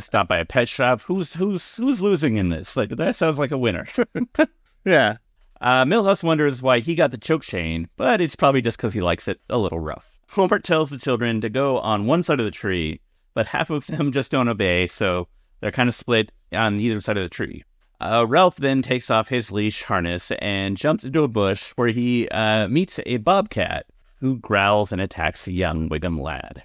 stop by a pet shop. Who's losing in this? That sounds like a winner. Yeah. Milhouse wonders why he got the choke chain, but it's probably just because he likes it a little rough. Homer tells the children to go on one side of the tree, but half of them just don't obey, so they're kind of split on either side of the tree. Ralph then takes off his leash harness and jumps into a bush where he meets a bobcat who growls and attacks a young Wiggum lad.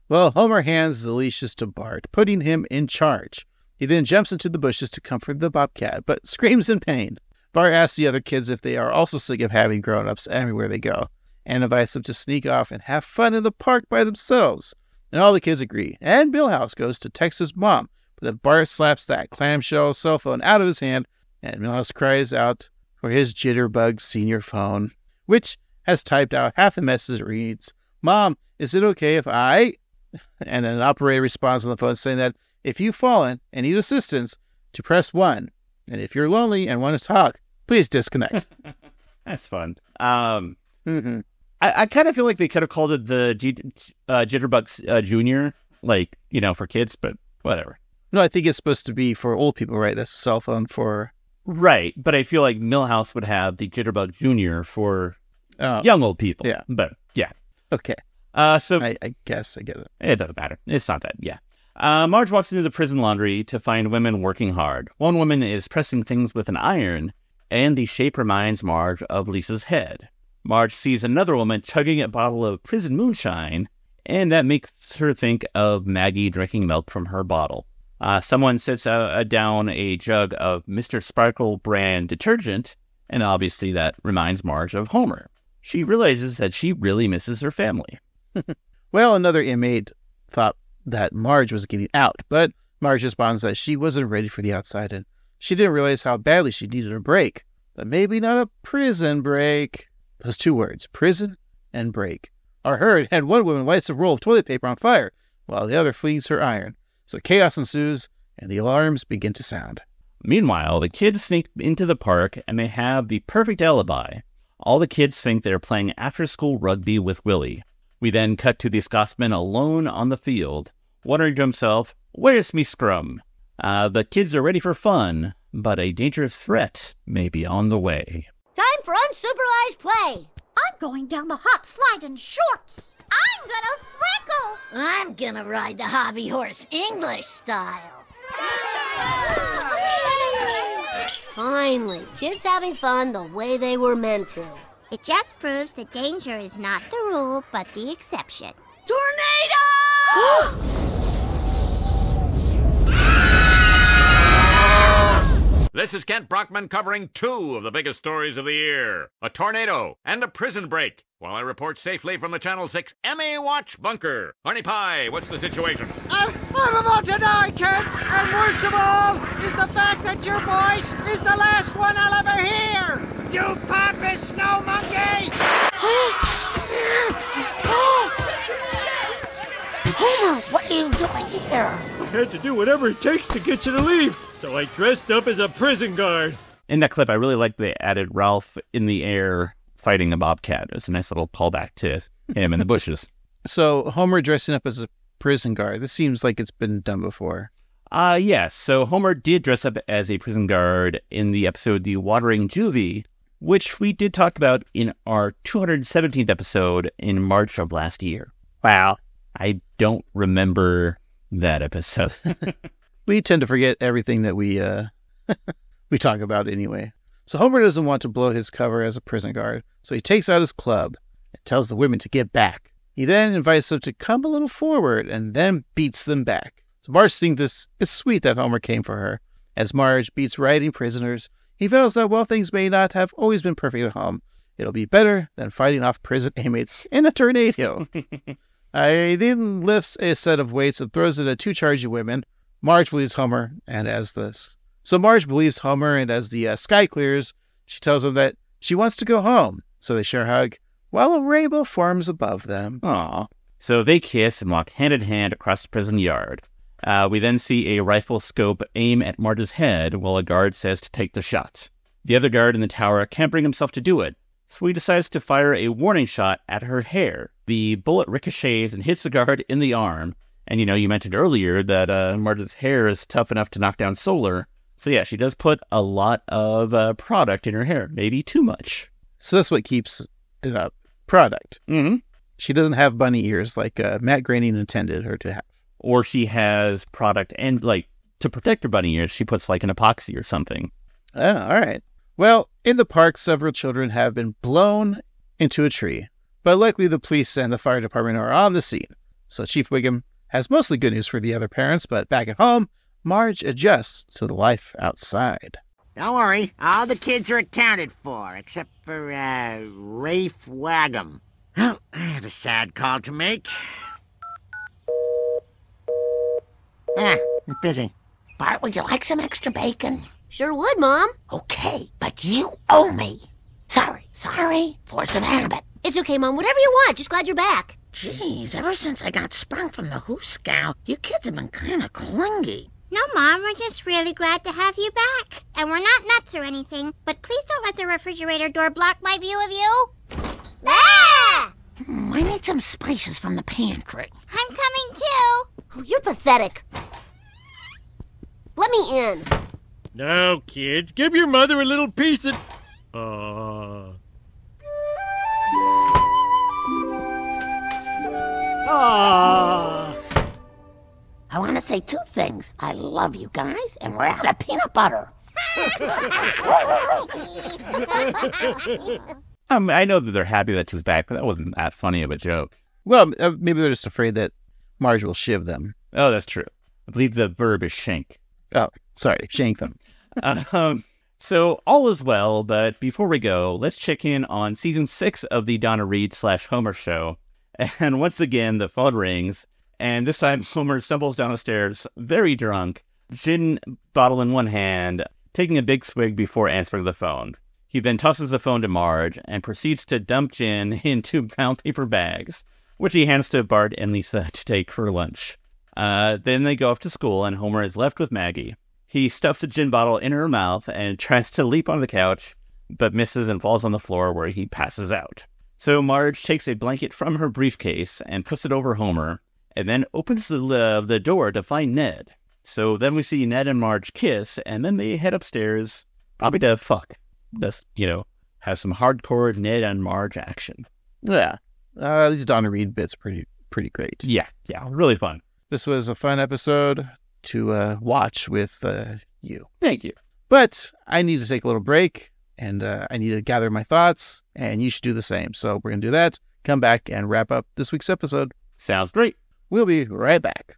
Well, Homer hands the leashes to Bart, putting him in charge. He then jumps into the bushes to comfort the bobcat, but screams in pain. Bart asks the other kids if they are also sick of having grown-ups everywhere they go, and invites them to sneak off and have fun in the park by themselves. And all the kids agree, and Milhouse goes to text his mom, but then Bart slaps that clamshell cell phone out of his hand, and Milhouse cries out for his Jitterbug senior phone, which has typed out half the message that reads, "Mom, is it okay if I..." And an operator responds on the phone saying that if you've fallen and need assistance, to press 1. And if you're lonely and want to talk, please disconnect. That's fun. I kind of feel like they could have called it the Jitterbug Junior, for kids, but whatever. No, I think it's supposed to be for old people, right? That's a cell phone for... Right, but I feel like Milhouse would have the Jitterbug Junior for young old people. Yeah. But, yeah. Okay. So I guess I get it. It doesn't matter. It's not that, yeah. Marge walks into the prison laundry to find women working hard. One woman is pressing things with an iron, and the shape reminds Marge of Lisa's head. Marge sees another woman chugging a bottle of prison moonshine, and that makes her think of Maggie drinking milk from her bottle. Someone sets down a jug of Mr. Sparkle brand detergent, and obviously that reminds Marge of Homer. She realizes that she really misses her family. Well, another inmate thought that Marge was getting out, but Marge responds that she wasn't ready for the outside, and she didn't realize how badly she needed a break. But maybe not a prison break. Those two words, prison and break, are heard, and one woman lights a roll of toilet paper on fire, while the other flings her iron. So chaos ensues, and the alarms begin to sound. Meanwhile, the kids sneak into the park, and they have the perfect alibi. All the kids think they're playing after-school rugby with Willie. We then cut to the Scotsman alone on the field, wondering to himself, where's me scrum? The kids are ready for fun, but a dangerous threat may be on the way. Time for unsupervised play. I'm going down the hot slide in shorts. I'm gonna freckle. I'm gonna ride the hobby horse English style. Finally, kids having fun the way they were meant to. It just proves that danger is not the rule, but the exception. Tornado! This is Kent Brockman covering 2 of the biggest stories of the year. A tornado and a prison break. While I report safely from the Channel 6 Emmy Watch bunker. Arnie Pie, what's the situation? I'm about to die, Kent! And worst of all is the fact that your voice is the last one I'll ever hear! You pompous snow monkey! Homer, what are you doing here? I had to do whatever it takes to get you to leave, so I dressed up as a prison guard. In that clip, I really like they added Ralph in the air fighting a bobcat. It's a nice little callback to him in the bushes. So Homer dressing up as a prison guard. This seems like it's been done before. Yes. So Homer did dress up as a prison guard in the episode The Watering Juvie, which we did talk about in our 217th episode in March of last year. Wow. I don't remember that episode. We tend to forget everything that we talk about anyway. So Homer doesn't want to blow his cover as a prison guard, so he takes out his club and tells the women to get back. He then invites them to come a little forward and then beats them back. So Marge thinks this is sweet that Homer came for her. As Marge beats riding prisoners, he vows that while things may not have always been perfect at home, it'll be better than fighting off prison inmates in a tornado. He then lifts a set of weights and throws it at 2 charging women. Marge believes Homer, and as this. So Marge believes Homer, and as the sky clears, she tells him that she wants to go home. So they share a hug, while a rainbow forms above them. Aww. So they kiss and walk hand in hand across the prison yard. We then see a rifle scope aim at Marge's head, while a guard says to take the shot. The other guard in the tower can't bring himself to do it, so he decides to fire a warning shot at her hair. The bullet ricochets and hits the guard in the arm. And you mentioned earlier that Marge's hair is tough enough to knock down Solar. So yeah, she does put a lot of product in her hair, maybe too much. So that's what keeps it up. Product. Mm-hmm. She doesn't have bunny ears like Matt Groening intended her to have. Or she has product and, to protect her bunny ears, she puts, an epoxy or something. Oh, all right. Well, in the park, several children have been blown into a tree. But luckily, the police and the fire department are on the scene. So Chief Wiggum has mostly good news for the other parents, but back at home, Marge adjusts to the life outside. Don't worry, all the kids are accounted for, except for, Rafe Waggum. Well, I have a sad call to make. I'm busy. Bart, would you like some extra bacon? Sure would, Mom. Okay, but you owe me. Sorry. Force of habit. It's okay, Mom. Whatever you want. Just glad you're back. Jeez, ever since I got sprung from the Hooskow, you kids have been kind of clingy. No, Mom, we're just really glad to have you back. And we're not nuts or anything, but please don't let the refrigerator door block my view of you. Ah! I need some spices from the pantry. I'm coming too. Oh, you're pathetic. Let me in. Now, kids, give your mother a little piece of... I want to say 2 things. I love you guys, and we're out of peanut butter. I know that they're happy that she's back, but that wasn't that funny of a joke. Well, maybe they're just afraid that Marge will shiv them. Oh, that's true. I believe the verb is shank. Oh, sorry, shank them. So all is well, but before we go, let's check in on season 6 of the Donna Reed / Homer show. And once again, the phone rings, and this time Homer stumbles down the stairs, very drunk, gin bottle in one hand, taking a big swig before answering the phone. He then tosses the phone to Marge and proceeds to dump gin into brown paper bags, which he hands to Bart and Lisa to take for lunch. Then they go off to school, and Homer is left with Maggie. He stuffs a gin bottle in her mouth and tries to leap on the couch, but misses and falls on the floor where he passes out. So Marge takes a blanket from her briefcase and puts it over Homer, and then opens the door to find Ned. So then we see Ned and Marge kiss, and then they head upstairs, probably to fuck. Just, have some hardcore Ned and Marge action. Yeah. These Donna Reed bits pretty great. Yeah, really fun. This was a fun episode to watch with you. Thank you. But I need to take a little break, and I need to gather my thoughts, and you should do the same. So we're going to do that, come back, and wrap up this week's episode. Sounds great. We'll be right back.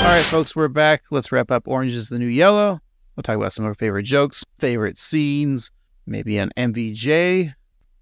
All right, folks, we're back. Let's wrap up Orange is the New Yellow. We'll talk about some of our favorite jokes, favorite scenes, maybe an MVJ.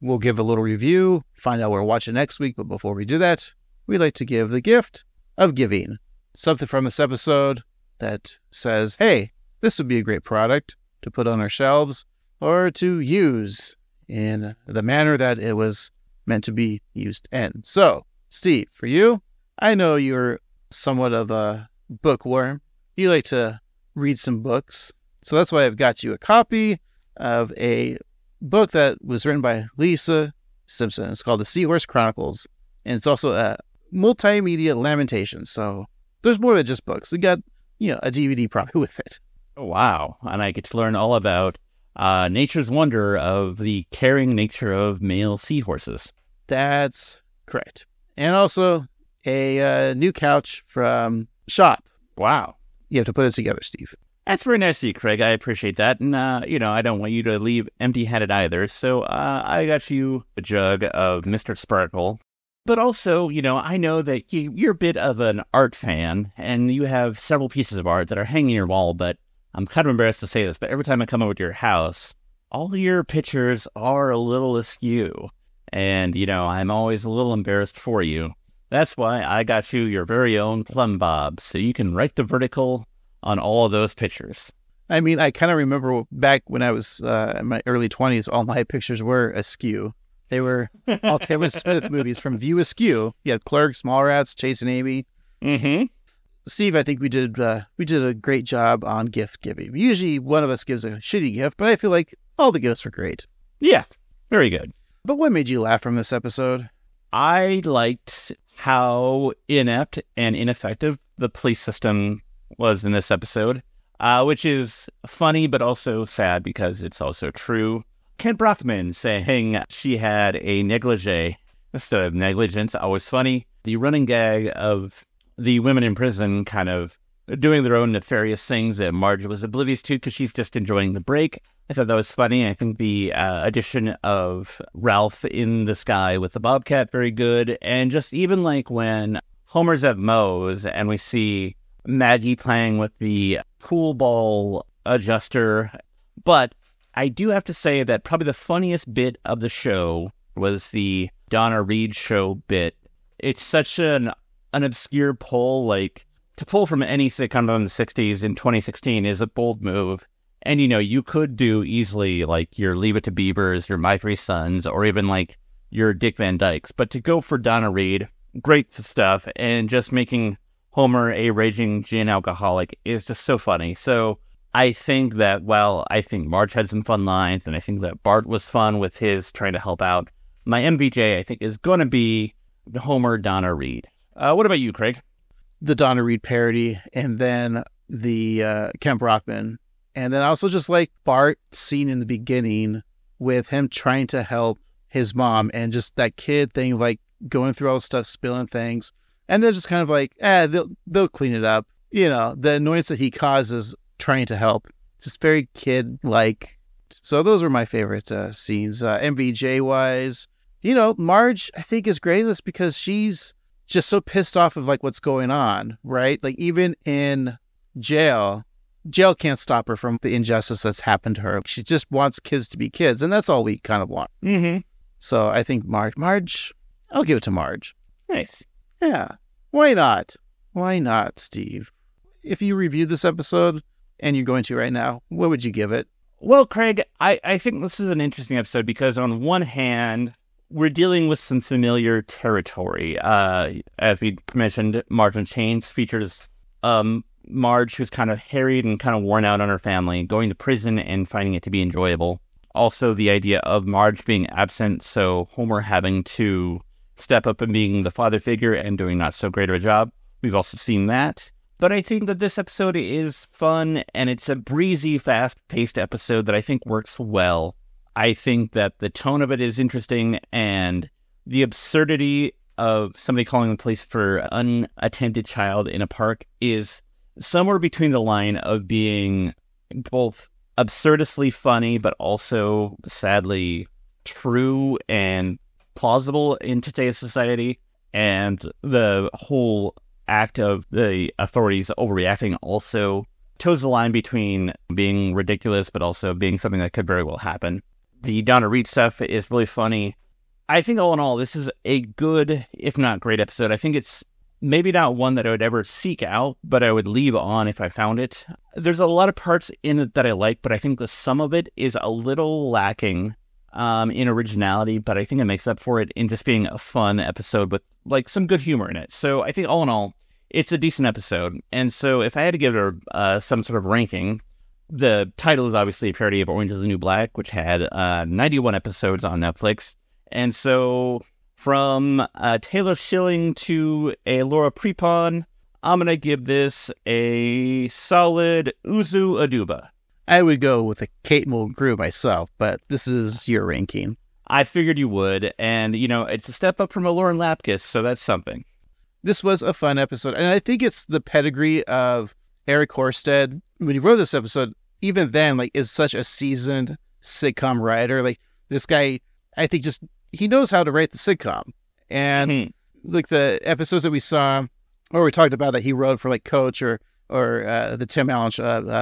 We'll give a little review, find out what we're watching next week. But before we do that, we like to give the gift of giving. Something from this episode that says, hey, this would be a great product to put on our shelves or to use in the manner that it was meant to be used in. So, Steve, for you, I know you're somewhat of a bookworm. You like to read some books. So that's why I've got you a copy of a book that was written by Lisa Simpson. It's called The Seahorse Chronicles. And it's also a multimedia lamentation. So there's more than just books. We got, a DVD probably with it. Oh, wow. And I get to learn all about nature's wonder of the caring nature of male seahorses. That's correct. And also a new couch from Shop. Wow. You have to put it together, Steve. That's very nice of you, Craig. I appreciate that. And, I don't want you to leave empty-handed either. So I got you a jug of Mr. Sparkle. But also, I know that you're a bit of an art fan, and you have several pieces of art that are hanging in your wall, but I'm kind of embarrassed to say this, but every time I come over to your house, all your pictures are a little askew. And, I'm always a little embarrassed for you. That's why I got you your very own plumb bob, so you can write the vertical on all of those pictures. I mean, I kind of remember back when I was in my early 20s, all my pictures were askew. They were all Kevin Smith movies from View Askew. You had Clerks, Mallrats, Chasing Amy. Mm-hmm. Steve, I think we did a great job on gift giving. Usually one of us gives a shitty gift, but I feel like all the gifts were great. Yeah, very good. But what made you laugh from this episode? I liked how inept and ineffective the police system was in this episode, which is funny but also sad because it's also true. Kent Brockman saying she had a negligee instead of negligence, always funny. The running gag of the women in prison kind of doing their own nefarious things that Marge was oblivious to because she's just enjoying the break. I thought that was funny. I think the addition of Ralph in the sky with the bobcat, very good. And just even like when Homer's at Moe's and we see Maggie playing with the pool ball adjuster. But I do have to say that probably the funniest bit of the show was the Donna Reed show bit. It's such an obscure pull. Like, to pull from any sitcom from the 60s in 2016 is a bold move. And, you could do easily, like, your Leave It to Beavers, your My Three Sons, or even, like, your Dick Van Dykes. But to go for Donna Reed, great stuff, and just making Homer a raging gin alcoholic is just so funny. So I think that, I think Marge had some fun lines, and I think that Bart was fun with his trying to help out. My MVJ, I think, is going to be Homer Donna Reed. What about you, Craig? The Donna Reed parody, and then the Kent Brockman. And then also just like Bart scene in the beginning with him trying to help his mom and just that kid thing of like going through all the stuff, spilling things. And they're just kind of like, they'll clean it up. You know, the annoyance that he causes trying to help. Just very kid-like. So those were my favorite scenes. MVJ-wise, you know, Marge, I think, is great in this because she's just so pissed off of, like, what's going on, right? Like, even in jail can't stop her from the injustice that's happened to her. She just wants kids to be kids, and that's all we kind of want. Mm-hmm. So I think Marge, I'll give it to Marge. Nice. Yeah. Why not? Why not, Steve? If you reviewed this episode, and you're going to right now, what would you give it? Well, Craig, I think this is an interesting episode because on one hand, we're dealing with some familiar territory. As we mentioned, Marge and Chains features Marge, who's kind of harried and kind of worn out on her family, going to prison and finding it to be enjoyable. Also, the idea of Marge being absent, so Homer having to step up and being the father figure and doing not so great of a job. We've also seen that. But I think that this episode is fun, and it's a breezy, fast-paced episode that I think works well. I think that the tone of it is interesting, and the absurdity of somebody calling the police for an unattended child in a park is somewhere between the line of being both absurdistly funny, but also sadly true and plausible in today's society. And the whole act of the authorities overreacting also toes the line between being ridiculous, but also being something that could very well happen. The Donna Reed stuff is really funny. I think all in all, this is a good, if not great episode. I think it's maybe not one that I would ever seek out, but I would leave on if I found it. There's a lot of parts in it that I like, but I think the sum of it is a little lacking in originality, but I think it makes up for it in just being a fun episode with like some good humor in it. So I think all in all, it's a decent episode. And so if I had to give it some sort of ranking, the title is obviously a parody of Orange is the New Black, which had 91 episodes on Netflix. And so from Taylor Schilling to a Laura Prepon, I'm going to give this a solid Uzu Aduba. I would go with a Kate Mulgrew myself, but this is your ranking. I figured you would, and, you know, it's a step up from a Lauren Lapkus, so that's something. This was a fun episode, and I think it's the pedigree of Eric Horsted. When he wrote this episode, even then, like, is such a seasoned sitcom writer. Like, this guy, I think he knows how to write the sitcom. And, like, the episodes that we saw, or we talked about that he wrote for, like, Coach or the Tim Allen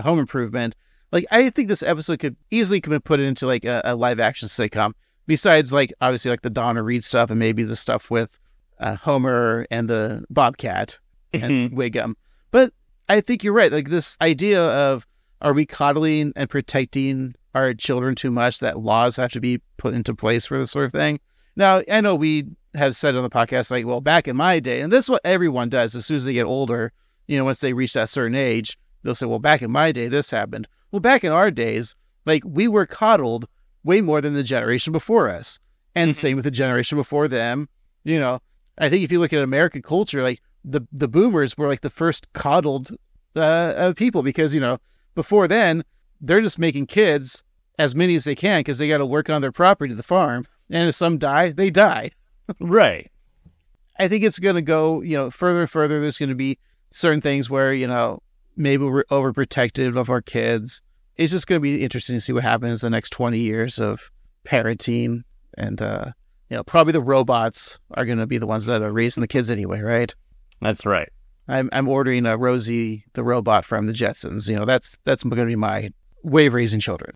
Home Improvement, like, I think this episode could easily put it into, like, a live-action sitcom. Besides, like, obviously, like, the Donna Reed stuff and maybe the stuff with Homer and the Bobcat and Wiggum. But I think you're right. Like, this idea of, are we coddling and protecting our children too much that laws have to be put into place for this sort of thing? Now, I know we have said on the podcast, like, well, back in my day, and this is what everyone does as soon as they get older, you know, once they reach that certain age, they'll say, well, back in my day, this happened. Well, back in our days, like, we were coddled way more than the generation before us. And same with the generation before them. You know, I think if you look at American culture, like, the boomers were, like, the first coddled people because, you know, before then, they're just making kids, as many as they can, because they got to work on their property, the farm. And if some die, they die. Right. I think it's going to go, you know, further and further. There's going to be certain things where, you know, maybe we're overprotective of our kids. It's just going to be interesting to see what happens in the next 20 years of parenting. And, you know, probably the robots are going to be the ones that are raising the kids anyway, right? That's right. I'm ordering a Rosie the robot from the Jetsons. You know, that's going to be my way of raising children.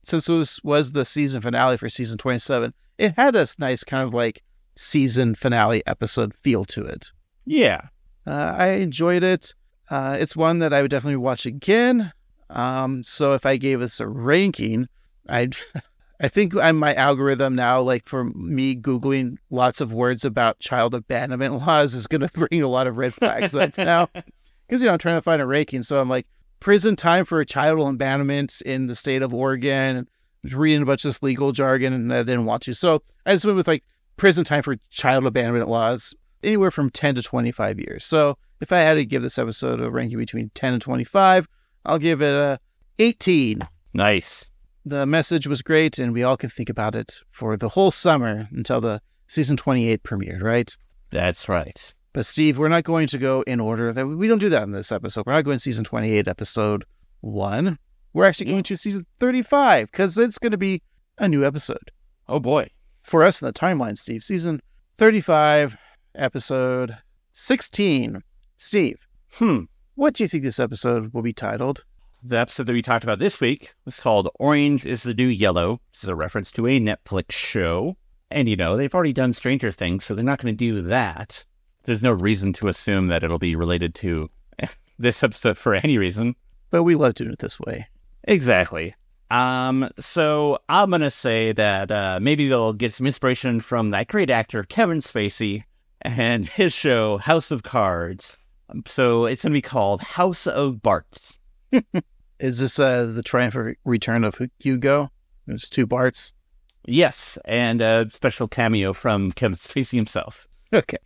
Since this was the season finale for season 27, it had this nice kind of like season finale episode feel to it. Yeah. I enjoyed it. It's one that I would definitely watch again. So if I gave this a ranking, I think my algorithm now, like for me Googling lots of words about child abandonment laws is going to bring a lot of red flags up now. Because, you know, I'm trying to find a ranking. So I'm like, prison time for child abandonment in the state of Oregon. Reading a bunch of this legal jargon and I didn't want to. So I just went with like prison time for child abandonment laws, anywhere from 10 to 25 years. So if I had to give this episode a ranking between 10 and 25, I'll give it a 18. Nice. The message was great, and we all could think about it for the whole summer until the season 28 premiered, right? That's right. But Steve, we're not going to go in order. We don't do that in this episode. We're not going to season 28, episode 1. We're actually going to season 35 because it's going to be a new episode. Oh, boy. For us in the timeline, Steve, season 35, episode 16. Steve, what do you think this episode will be titled? The episode that we talked about this week was called Orange is the New Yellow. This is a reference to a Netflix show. And, they've already done Stranger Things, so they're not going to do that. There's no reason to assume that it'll be related to this episode for any reason. But we love doing it this way. Exactly. So I'm going to say that maybe they'll get some inspiration from that great actor Kevin Spacey and his show House of Cards. So it's going to be called House of Bart. Is this the triumphant return of Hugo? There's 2 Barts. Yes, and a special cameo from Kevin Spacey himself. Okay.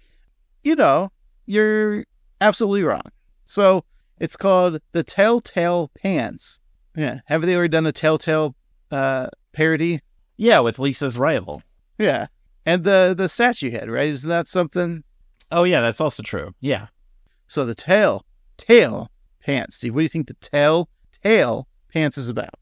You're absolutely wrong. So it's called The Telltale Pants. Yeah. Have they already done a Telltale parody? Yeah, with Lisa's rival. Yeah. And the statue head, right? Isn't that something? Oh, yeah, that's also true. Yeah. So the Telltale Pants. Steve, what do you think the Telltale Pants is about?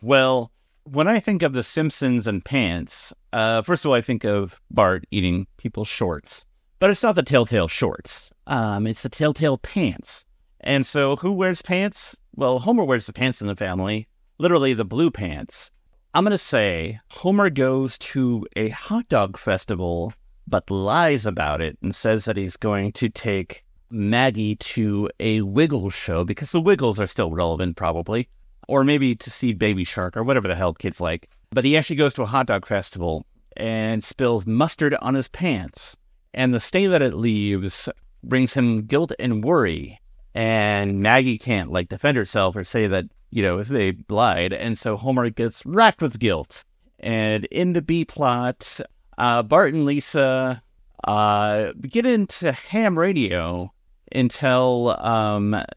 Well, when I think of The Simpsons and pants, first of all, I think of Bart eating people's shorts. But it's not the Telltale Shorts. It's the Telltale Pants. And so who wears pants? Well, Homer wears the pants in the family. Literally the blue pants. I'm going to say Homer goes to a hot dog festival, but lies about it and says that he's going to take Maggie to a Wiggles show because the Wiggles are still relevant, probably. Or maybe to see Baby Shark or whatever the hell kids like. But he actually goes to a hot dog festival and spills mustard on his pants. And the stain that it leaves brings him guilt and worry. And Maggie can't, defend herself or say that, if they lied. And so Homer gets racked with guilt. And in the B-plot, Bart and Lisa get into ham radio until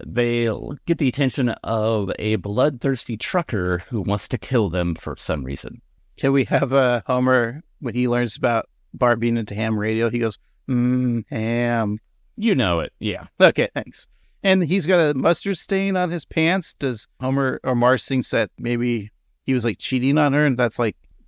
they get the attention of a bloodthirsty trucker who wants to kill them for some reason. Can we have Homer, when he learns about Bart being into ham radio, he goes, ham. You know it, yeah. Okay, thanks. And he's got a mustard stain on his pants. Does Homer or Marge thinks that maybe he was cheating on her and that's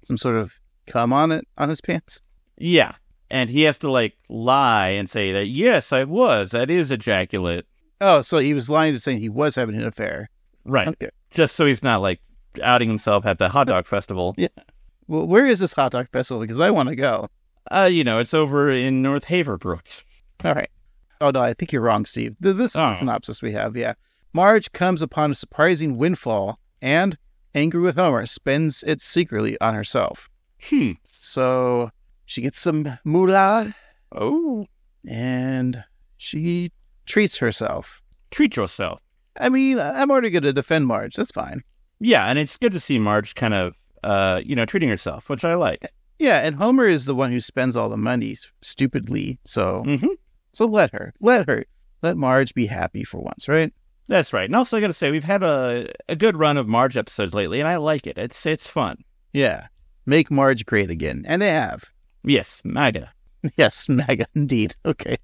some sort of cum on his pants? Yeah. And he has to lie and say that, yes, I was. That is ejaculate. Oh, so he was lying to saying he was having an affair. Right. Okay. Just so he's not outing himself at the hot dog festival. Yeah. Well, where is this hot dog festival? Because I want to go. It's over in North Haverbrook. All right. Oh, no, I think you're wrong, Steve. This is the synopsis we have, yeah. Marge comes upon a surprising windfall and, angry with Homer, spends it secretly on herself. So she gets some moolah. Oh. And she treats herself. Treat yourself. I mean, I'm already going to defend Marge. That's fine. Yeah, and it's good to see Marge kind of, treating herself, which I like. Yeah, and Homer is the one who spends all the money stupidly, so so let Marge be happy for once, right? That's right. And also, I got to say, we've had a good run of Marge episodes lately, and I like it. It's fun. Yeah, make Marge great again, and they have. Yes, MAGA. Yes, MAGA, indeed. Okay.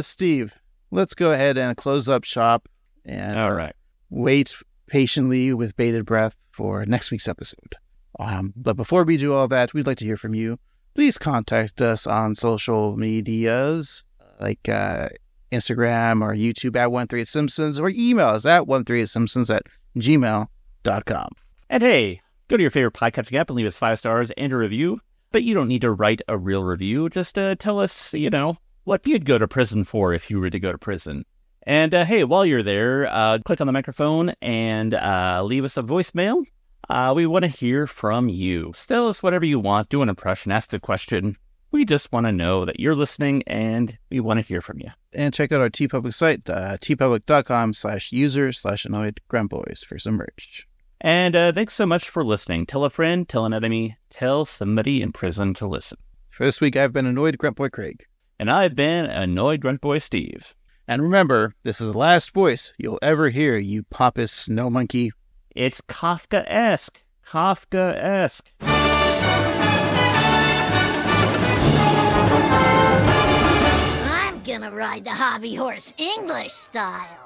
Steve, let's go ahead and close up shop and all right. Wait patiently with bated breath for next week's episode. But before we do all that, we'd like to hear from you. Please contact us on social medias like Instagram or YouTube at 138Simpsons or email us at 138Simpsons@gmail.com. And hey, go to your favorite podcasting app and leave us 5 stars and a review. But you don't need to write a real review. Just tell us, what you'd go to prison for if you were to go to prison. And hey, while you're there, click on the microphone and leave us a voicemail. We want to hear from you. Tell us whatever you want. Do an impression. Ask a question. We just want to know that you're listening and we want to hear from you. And check out our TeePublic site, tpublic.com/user/annoyedgruntboys for some merch. And thanks so much for listening. Tell a friend, tell an enemy, tell somebody in prison to listen. For this week, I've been Annoyed Grunt Boy Craig. And I've been Annoyed Grunt Boy Steve. And remember, this is the last voice you'll ever hear, you pompous snow monkey. It's Kafka-esque. Kafka-esque. I'm gonna ride the hobby horse English style.